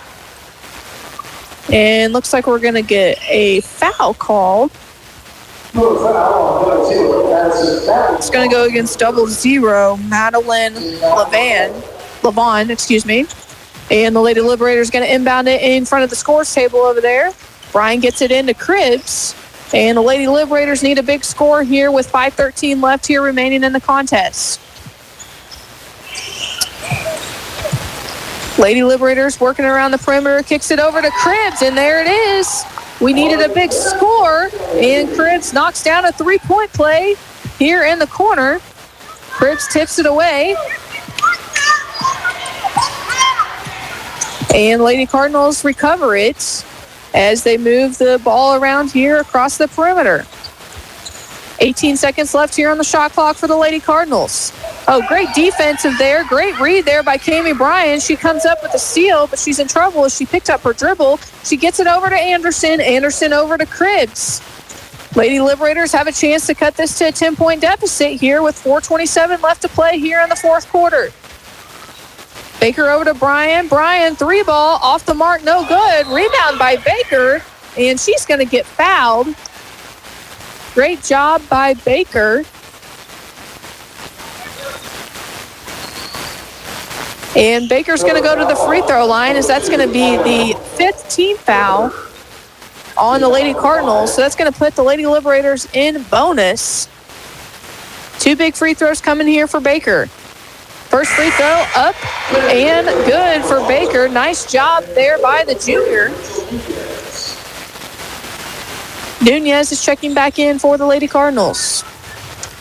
And looks like we're going to get a foul called. It's going to go against 00, Madeline Levon, excuse me. And the Lady Liberators going to inbound it in front of the scores table over there. Brian gets it into Cribbs. And the Lady Liberators need a big score here with 5:13 left here remaining in the contest. Lady Liberators working around the perimeter, kicks it over to Cribbs, and there it is. We needed a big score, and Cribbs knocks down a three-point play here in the corner. Cribbs tips it away. And Lady Cardinals recover it as they move the ball around here across the perimeter. 18 seconds left here on the shot clock for the Lady Cardinals. Oh, great defensive there. Great read there by Kami Bryan. She comes up with a steal, but she's in trouble as she picked up her dribble. She gets it over to Anderson. Anderson over to Cribbs. Lady Liberators have a chance to cut this to a 10-point deficit here with 4:27 left to play here in the fourth quarter. Baker over to Bryan. Bryan, three ball, off the mark, no good. Rebound by Baker, and she's going to get fouled. Great job by Baker. And Baker's going to go to the free throw line as that's going to be the fifth team foul on the Lady Cardinals. So that's going to put the Lady Liberators in bonus. Two big free throws coming here for Baker. First free throw up and good for Baker. Nice job there by the junior. Nunez is checking back in for the Lady Cardinals.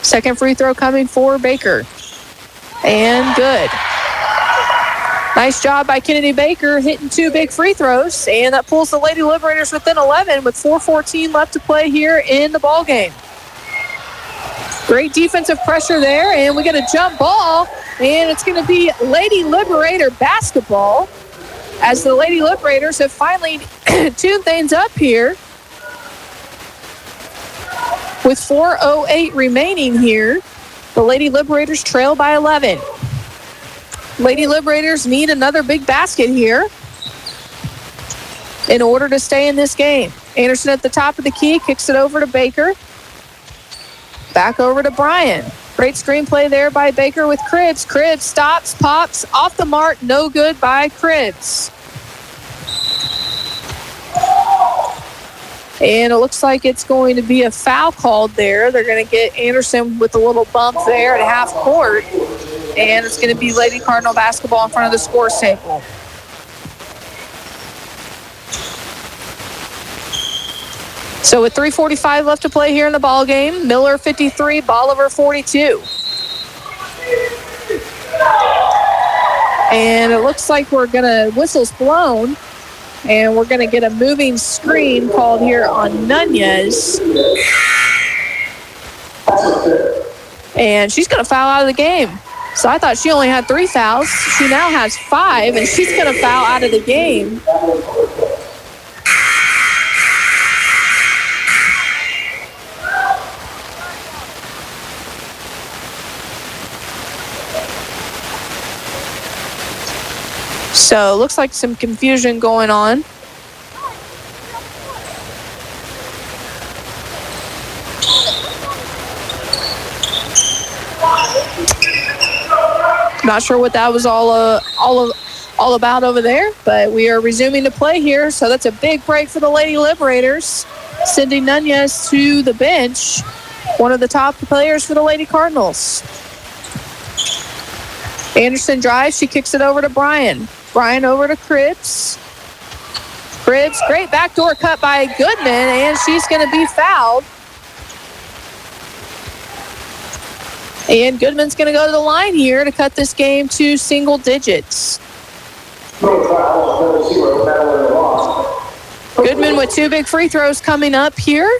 Second free throw coming for Baker. And good. Nice job by Kennedy Baker hitting two big free throws. And that pulls the Lady Liberators within 11 with 4:14 left to play here in the ball game. Great defensive pressure there. And we get a jump ball. And it's going to be Lady Liberator basketball as the Lady Liberators have finally tuned things up here. With 4:08 remaining here, the Lady Liberators trail by 11. Lady Liberators need another big basket here in order to stay in this game. Anderson at the top of the key, kicks it over to Baker. Back over to Bryan. Great screenplay there by Baker with Cribbs. Cribbs stops, pops, off the mark, no good by Cribbs. And it looks like it's going to be a foul called there. They're going to get Anderson with a little bump there at half court. And it's going to be Lady Cardinal basketball in front of the scores table. So with 3:45 left to play here in the ball game, Miller 53, Bolivar 42. And it looks like we're going to, whistle's blown, and we're going to get a moving screen called here on Nunez. And she's going to foul out of the game. So I thought she only had 3 fouls. She now has 5, and she's going to foul out of the game. So it looks like some confusion going on. Not sure what that was all about over there, but we are resuming to play here. So that's a big break for the Lady Liberators, sending Nunez to the bench, one of the top players for the Lady Cardinals. Anderson drives. She kicks it over to Bryan. Bryan over to Cribbs. Cribbs, great backdoor cut by Goodman, and she's going to be fouled. And Goodman's going to go to the line here to cut this game to single digits. Goodman with 2 big free throws coming up here.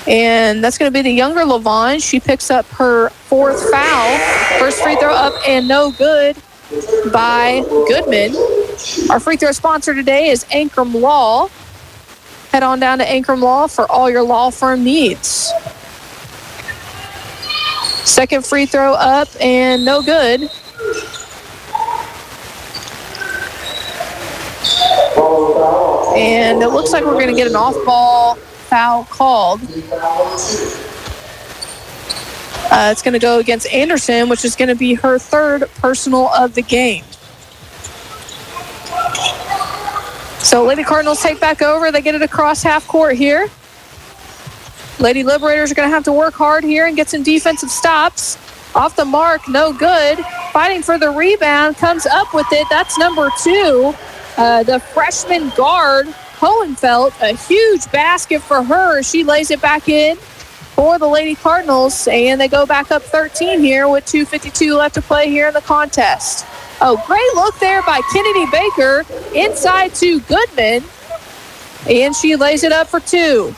And that's going to be the younger Levon. She picks up her 4th foul. First free throw up and no good by Goodman. Our free throw sponsor today is Ankrum Law. Head on down to Ankrum Law for all your law firm needs. Second free throw up and no good. And it looks like we're going to get an off-ball foul called. It's going to go against Anderson, which is going to be her third personal of the game. So Lady Cardinals take back over. They get it across half court here. Lady Liberators are going to have to work hard here and get some defensive stops. Off the mark, no good. Fighting for the rebound, comes up with it. That's number 2, the freshman guard, Hohenfeld. A huge basket for her. She lays it back in for the Lady Cardinals, and they go back up 13 here with 2:52 left to play here in the contest. Oh, great look there by Kennedy Baker inside to Goodman, and she lays it up for 2.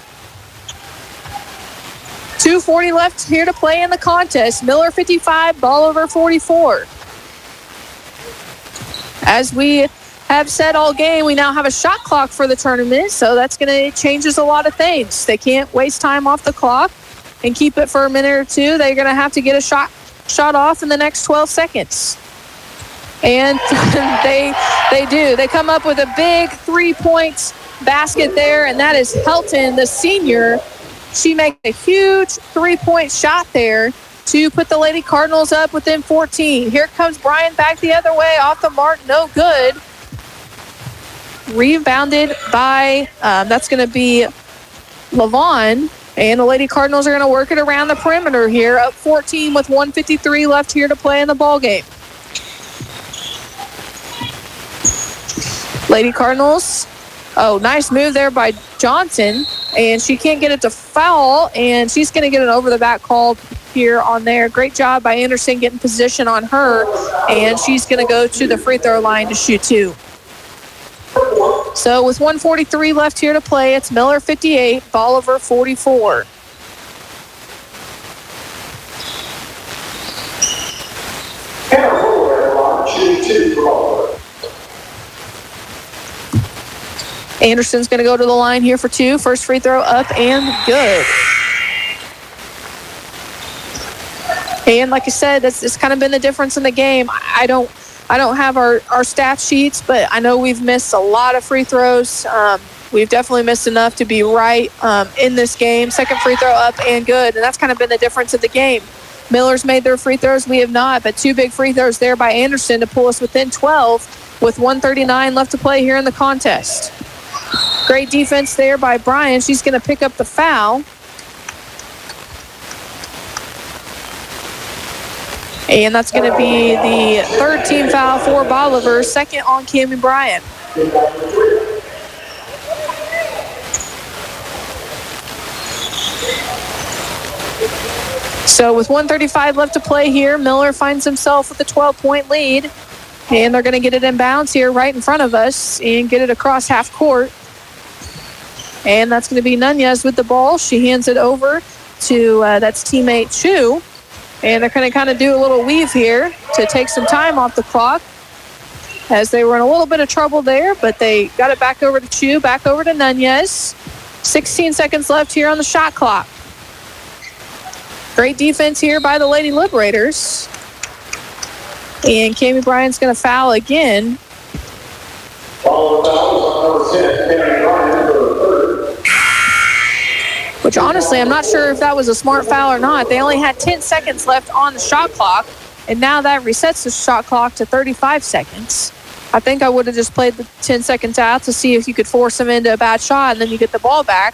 2:40 left here to play in the contest. Miller 55, Bolivar 44. As we have said all game, we now have a shot clock for the tournament, so that's going to changes a lot of things. They can't waste time off the clock and keep it for a minute or two. They're going to have to get a shot off in the next 12 seconds. And they do. They come up with a big 3-point basket there, and that is Helton, the senior. She makes a huge 3-point shot there to put the Lady Cardinals up within 14. Here comes Bryan back the other way, off the mark, no good. Rebounded by, that's going to be Levon. And the Lady Cardinals are going to work it around the perimeter here, up 14 with 1:53 left here to play in the ball game. Lady Cardinals, oh, nice move there by Johnson, and she can't get it to foul, and she's going to get an over-the-back call here on there. Great job by Anderson getting position on her, and she's going to go to the free throw line to shoot 2. So with 1:43 left here to play, it's Miller 58, Bolivar 44. Anderson's going to go to the line here for 2. First free throw up and good. And like I said, that's kind of been the difference in the game. I don't have our stat sheets, but I know we've missed a lot of free throws. We've definitely missed enough to be right in this game. Second free throw up and good, and that's kind of been the difference of the game. Miller's made their free throws. We have not, but 2 big free throws there by Anderson to pull us within 12 with 1:39 left to play here in the contest. Great defense there by Bryan. She's going to pick up the foul. And that's going to be the 3rd team foul for Bolivar, 2nd on Cammie Bryan. So with 1:35 left to play here, Miller finds himself with a 12-point lead. And they're going to get it in bounds here right in front of us and get it across half court. And that's going to be Nunez with the ball. She hands it over to that's teammate Chu. And they're going to kind of do a little weave here to take some time off the clock as they were in a little bit of trouble there, but they got it back over to Chu, back over to Nunez. 16 seconds left here on the shot clock. Great defense here by the Lady Liberators. And Cammie Bryan's going to foul again. Which honestly, I'm not sure if that was a smart foul or not. They only had 10 seconds left on the shot clock, and now that resets the shot clock to 35 seconds. I think I would have just played the 10 seconds out to see if you could force them into a bad shot, and then you get the ball back.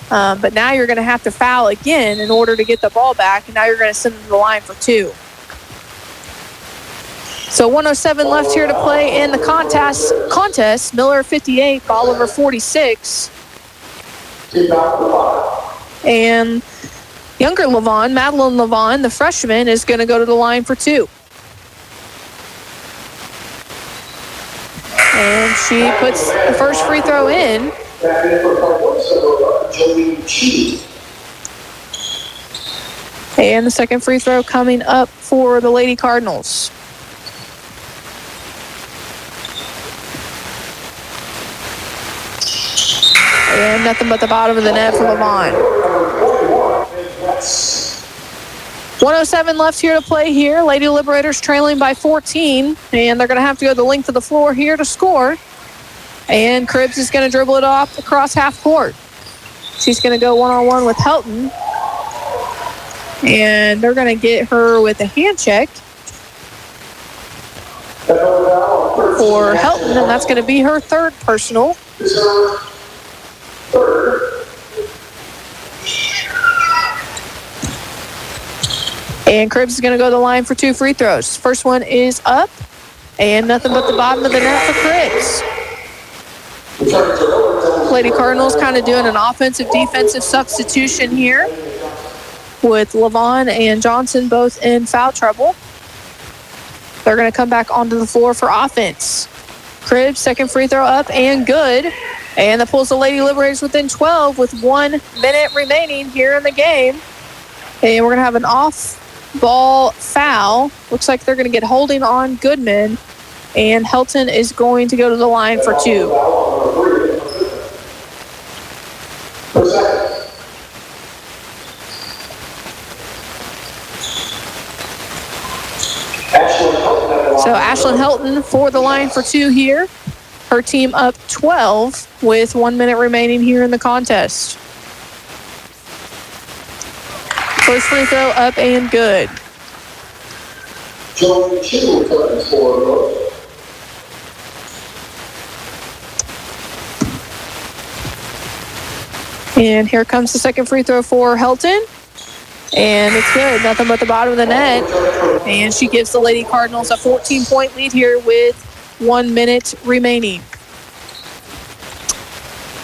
But now you're going to have to foul again in order to get the ball back, and now you're going to send them to the line for 2. So 1:07 left here to play in the contest. Miller 58, Bolivar 46. And younger Levon, Madeline Levon, the freshman, is going to go to the line for 2. And she puts the first free throw in. And the second free throw coming up for the Lady Cardinals. And nothing but the bottom of the net for Levon. 1:07 left here to play here. Lady Liberators trailing by 14. And they're going to have to go the length of the floor here to score. And Cribbs is going to dribble it off across half court. She's going to go one-on-one with Helton. And they're going to get her with a hand check for Helton, and that's going to be her third personal. And Cribbs is going to go to the line for 2 free throws. First one is up, and nothing but the bottom of the net for Cribbs. Lady Cardinals kind of doing an offensive-defensive substitution here with Levon and Johnson both in foul trouble. They're going to come back onto the floor for offense. Cribbs, second free throw up and good. And that pulls the Lady Liberators within 12 with 1 minute remaining here in the game. And we're going to have an off-ball foul. Looks like they're going to get holding on Goodman. And Helton is going to go to the line for 2. So Ashlyn Helton for the line for 2 here. Her team up 12 with 1 minute remaining here in the contest. First free throw up and good. And here comes the second free throw for Helton. And it's good. Nothing but the bottom of the net. And she gives the Lady Cardinals a 14-point lead here with 1 minute remaining.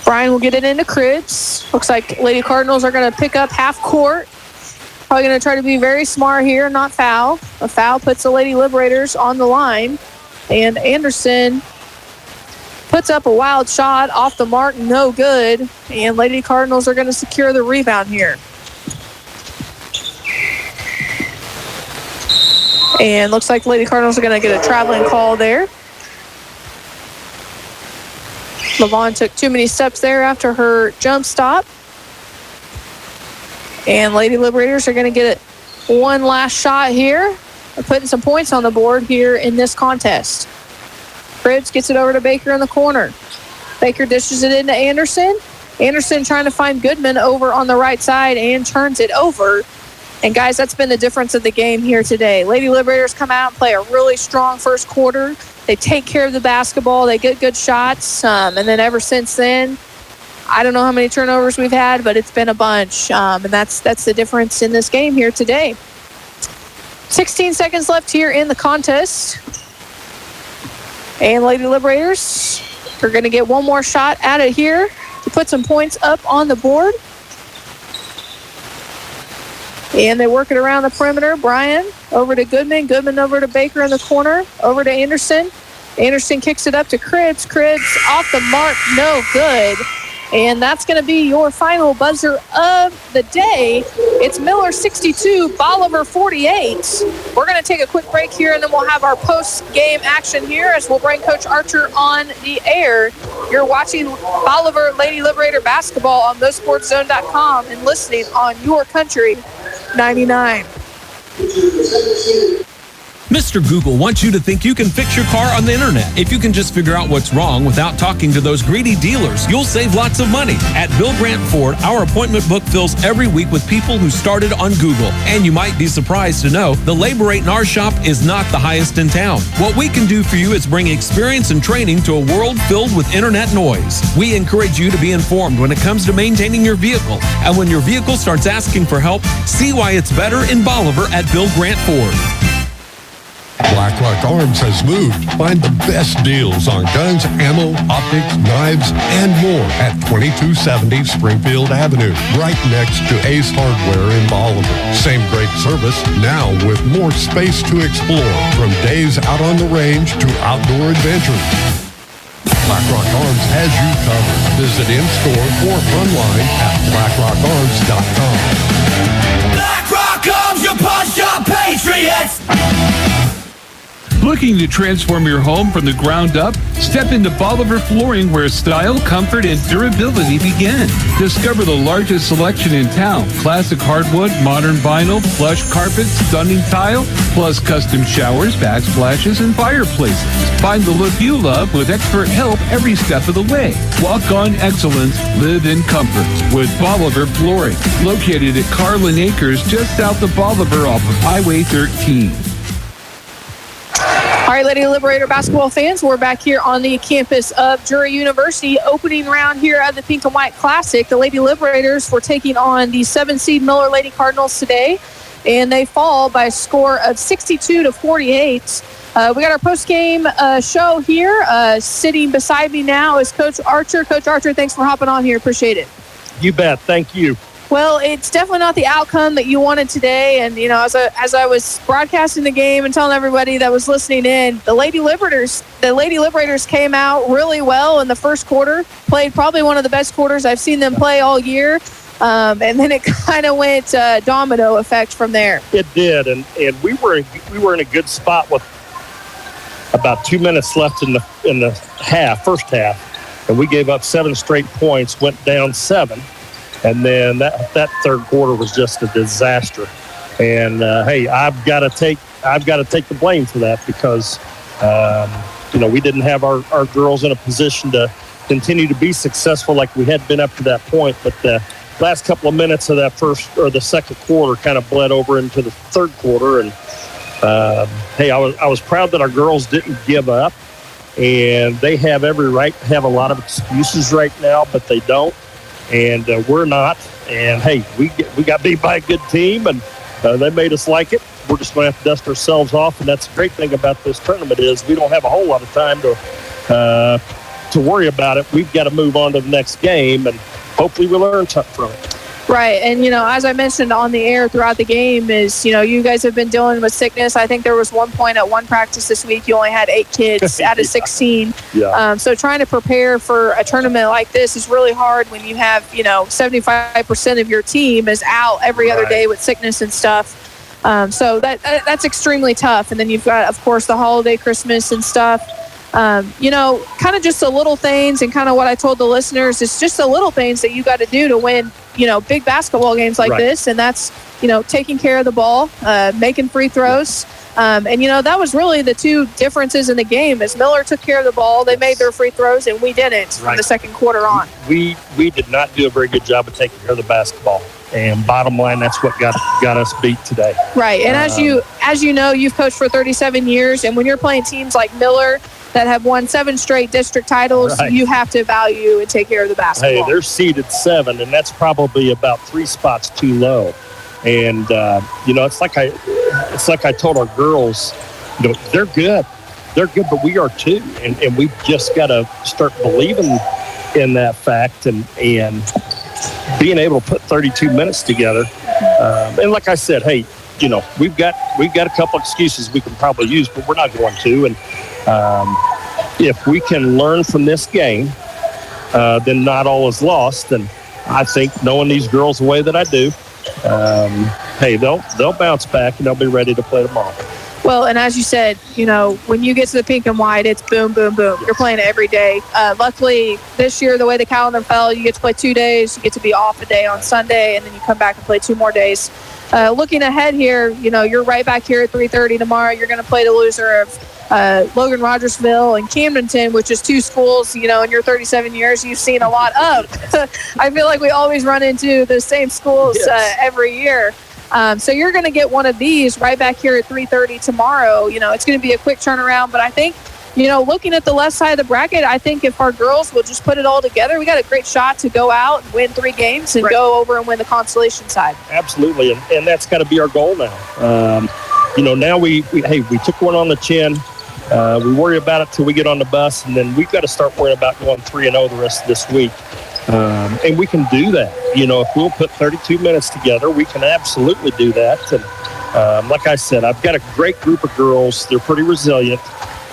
Brian will get it into Cribbs. Looks like Lady Cardinals are going to pick up half court. Probably going to try to be very smart here, not foul. A foul puts the Lady Liberators on the line. And Anderson puts up a wild shot off the mark, no good. And Lady Cardinals are going to secure the rebound here. And looks like Lady Cardinals are going to get a traveling call there. Levon took too many steps there after her jump stop. And Lady Liberators are going to get one last shot here. They're putting some points on the board here in this contest. Cribbs gets it over to Baker in the corner. Baker dishes it into Anderson. Anderson trying to find Goodman over on the right side and turns it over. And, guys, that's been the difference of the game here today. Lady Liberators come out and play a really strong first quarter. They take care of the basketball. They get good shots. And then ever since then, I don't know how many turnovers we've had, but it's been a bunch. And that's the difference in this game here today. 16 seconds left here in the contest. And Lady Liberators are going to get one more shot at it here to put some points up on the board. And they work it around the perimeter. Bryan over to Goodman. Goodman over to Baker in the corner. Over to Anderson. Anderson kicks it up to Cribbs. Cribbs off the mark. No good. And that's going to be your final buzzer of the day. It's Miller 62, Bolivar 48. We're going to take a quick break here, and then we'll have our post-game action here as we'll bring Coach Archer on the air. You're watching Bolivar Lady Liberator basketball on MoSportsZone.com and listening on YourCountry99. Mr. Google wants you to think you can fix your car on the internet. If you can just figure out what's wrong without talking to those greedy dealers, you'll save lots of money. At Bill Grant Ford, our appointment book fills every week with people who started on Google. And you might be surprised to know the labor rate in our shop is not the highest in town. What we can do for you is bring experience and training to a world filled with internet noise. We encourage you to be informed when it comes to maintaining your vehicle. And when your vehicle starts asking for help, see why it's better in Bolivar at Bill Grant Ford. Blackrock Arms has moved. Find the best deals on guns, ammo, optics, knives, and more at 2270 Springfield Avenue, right next to Ace Hardware in Bolivar. Same great service, now with more space to explore, from days out on the range to outdoor adventures. Blackrock Arms has you covered. Visit in-store or online at blackrockarms.com. Blackrock Arms, your pawn shop patriots! Looking to transform your home from the ground up? Step into Bolivar Flooring, where style, comfort, and durability begin. Discover the largest selection in town. Classic hardwood, modern vinyl, plush carpet, stunning tile, plus custom showers, backsplashes, and fireplaces. Find the look you love with expert help every step of the way. Walk on excellence, live in comfort with Bolivar Flooring. Located at Carlin Acres, just south of Bolivar off of Highway 13. All right, Lady Liberator basketball fans, we're back here on the campus of Drury University, opening round here at the Pink and White Classic. The Lady Liberators were taking on the 7-seed Miller Lady Cardinals today, and they fall by a score of 62-48. We got our post-game show here. Sitting beside me now is Coach Archer. Coach Archer, thanks for hopping on here. Appreciate it. You bet. Thank you. Well, it's definitely not the outcome that you wanted today. And, you know, as I was broadcasting the game and telling everybody that was listening in, the Lady Liberators came out really well in the first quarter, played probably one of the best quarters I've seen them play all year. And then it kind of went domino effect from there. It did. And we were in a good spot with about 2 minutes left in the first half. And we gave up 7 straight points, went down 7. And then that third quarter was just a disaster. And hey, I've got to take the blame for that because we didn't have our girls in a position to continue to be successful like we had been up to that point. But the last couple of minutes of that first or the second quarter kind of bled over into the third quarter. And hey, I was proud that our girls didn't give up. And they have every right to have a lot of excuses right now, but they don't. And we're not. And, hey, we got beat by a good team, and they made us like it. We're just going to have to dust ourselves off, and that's the great thing about this tournament is we don't have a whole lot of time to worry about it. We've got to move on to the next game, and hopefully we learn something from it. Right. And, as I mentioned on the air throughout the game is, you guys have been dealing with sickness. I think there was one point at one practice this week, you only had 8 kids out of 16. Yeah. So trying to prepare for a tournament like this is really hard when you have, 75% of your team is out every other day with sickness and stuff. So that's extremely tough. And then you've got, of course, the holiday, Christmas and stuff. Kind of just the little things and kind of what I told the listeners is just the little things that you got to do to win, big basketball games like this. And that's, taking care of the ball, making free throws. And, that was really the two differences in the game is Miller took care of the ball. They made their free throws and we didn't from the second quarter on. We did not do a very good job of taking care of the basketball. And bottom line, that's what got us beat today. Right. And as you know, you've coached for 37 years. And when you're playing teams like Miller that have won 7 straight district titles, you have to value and take care of the basketball. Hey, they're seeded 7, and that's probably about 3 spots too low. And, it's like I told our girls, they're good. They're good, but we are too. And we've just got to start believing in that fact and being able to put 32 minutes together. And like I said, hey, we've got a couple excuses we can probably use, but we're not going to. And if we can learn from this game, then not all is lost. And I think knowing these girls the way that I do, hey, they'll bounce back and they'll be ready to play tomorrow. Well, and as you said, when you get to the pink and white, it's boom, boom, boom. You're playing it every day. Luckily, this year, the way the calendar fell, you get to play 2 days. You get to be off a day on Sunday, and then you come back and play 2 more days. Looking ahead here, you're right back here at 3:30 tomorrow. You're going to play the loser of Logan Rogersville and Camdenton, which is 2 schools, in your 37 years, you've seen a lot of. I feel like we always run into the same schools every year. So you're going to get one of these right back here at 3:30 tomorrow. It's going to be a quick turnaround, but I think, looking at the left side of the bracket, I think if our girls will just put it all together, we got a great shot to go out and win 3 games and go over and win the consolation side. Absolutely, and that's got to be our goal now. Now we took one on the chin. We worry about it till we get on the bus, and then we've got to start worrying about going 3-0 the rest of this week. And we can do that. If we'll put 32 minutes together, we can absolutely do that. And like I said, I've got a great group of girls. They're pretty resilient.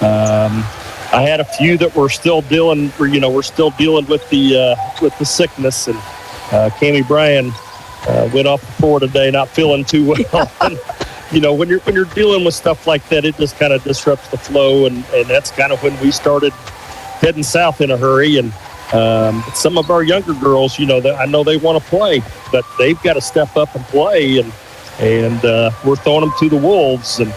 I had a few that were still dealing. We're still dealing with the sickness. And Cammie Bryan went off the floor today, not feeling too well. when you're dealing with stuff like that, it just kind of disrupts the flow, and that's kind of when we started heading south in a hurry. And some of our younger girls, I know they want to play, but they've got to step up and play, and we're throwing them to the wolves, and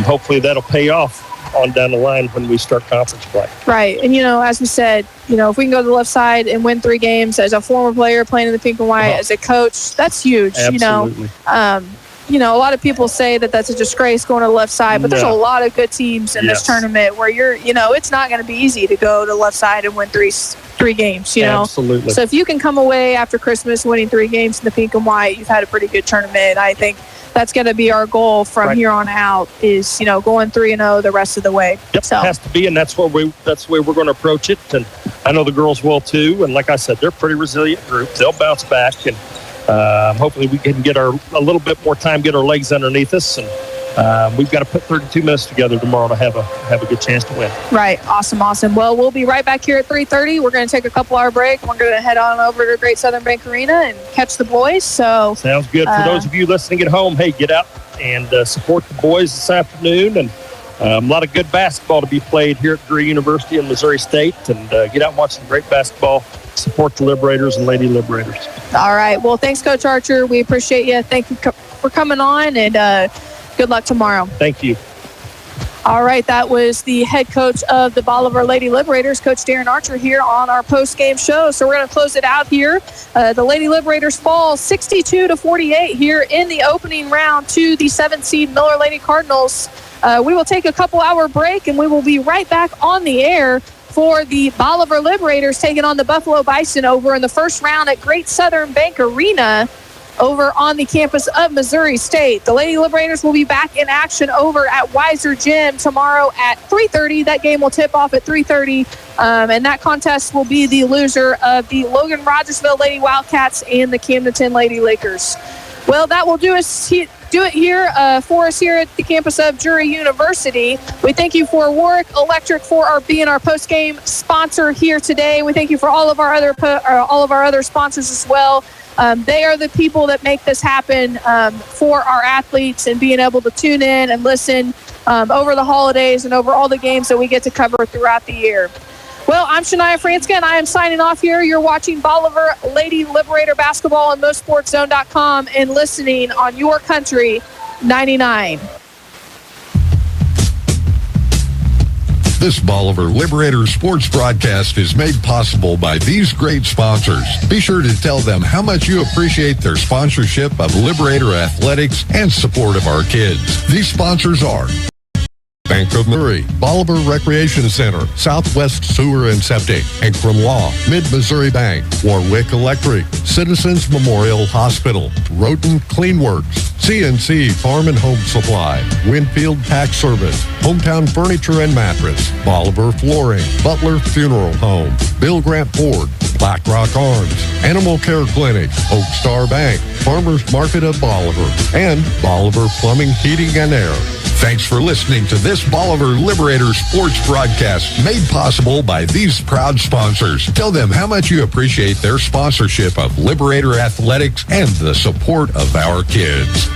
hopefully that'll pay off on down the line when we start conference play. Right. And, as we said, if we can go to the left side and win 3 games as a former player playing in the pink and white, as a coach, that's huge. Absolutely. A lot of people say that that's a disgrace going to the left side, but there's a lot of good teams in this tournament where it's not going to be easy to go to the left side and win three games, Absolutely. So if you can come away after Christmas winning 3 games in the pink and white, you've had a pretty good tournament. I think that's going to be our goal from here on out is, going 3-0 the rest of the way. Yep, so. It has to be, and that's the way we're going to approach it. And I know the girls will too. And like I said, they're a pretty resilient group. They'll bounce back, and hopefully we can get a little bit more time, get our legs underneath us, and we've got to put 32 minutes together tomorrow to have a good chance to win. Right. Awesome. Well, we'll be right back here at 3:30. We're going to take a couple-hour break. We're going to head on over to Great Southern Bank Arena and catch the boys. So sounds good. For those of you listening at home, hey, get out and support the boys this afternoon. And a lot of good basketball to be played here at Drury University and Missouri State. And get out and watch some great basketball. Support the Liberators and Lady Liberators. All right. Well, thanks, Coach Archer. We appreciate you. Thank you for coming on, and good luck tomorrow. Thank you. All right, that was the head coach of the Bolivar Lady Liberators, Coach Darren Archer, here on our post-game show. So we're going to close it out here. The Lady Liberators fall 62-48 here in the opening round to the 7th seed Miller Lady Cardinals. We will take a couple-hour break, and we will be right back on the air for the Bolivar Liberators taking on the Buffalo Bison over in the first round at Great Southern Bank Arena over on the campus of Missouri State. The Lady Liberators will be back in action over at Weiser Gym tomorrow at 3:30. That game will tip off at 3:30, and that contest will be the loser of the Logan Rogersville Lady Wildcats and the Camdenton Lady Lakers. Well, that will do it here for us here at the campus of Drury University. We thank you for Warwick Electric for being our post-game sponsor here today. We thank you for all of our other sponsors as well. They are the people that make this happen for our athletes and being able to tune in and listen over the holidays and over all the games that we get to cover throughout the year. Well, I'm Shania Franska, and I am signing off here. You're watching Bolivar Lady Liberator Basketball on MoSportsZone.com and listening on YourCountry99. This Bolivar Liberator sports broadcast is made possible by these great sponsors. Be sure to tell them how much you appreciate their sponsorship of Liberator Athletics and support of our kids. These sponsors are Bank of Missouri, Bolivar Recreation Center, Southwest Sewer and Septic, Ankrum Law, Mid-Missouri Bank, Warwick Electric, Citizens Memorial Hospital, Roten Cleanworks, CNC Farm and Home Supply, Winfield Tax Service, Hometown Furniture and Mattress, Bolivar Flooring, Butler Funeral Home, Bill Grant Ford, Black Rock Arms, Animal Care Clinic, Oak Star Bank, Farmers Market of Bolivar, and Bolivar Plumbing, Heating and Air. Thanks for listening to this Bolivar Liberator sports broadcast made possible by these proud sponsors. Tell them how much you appreciate their sponsorship of Liberator Athletics and the support of our kids.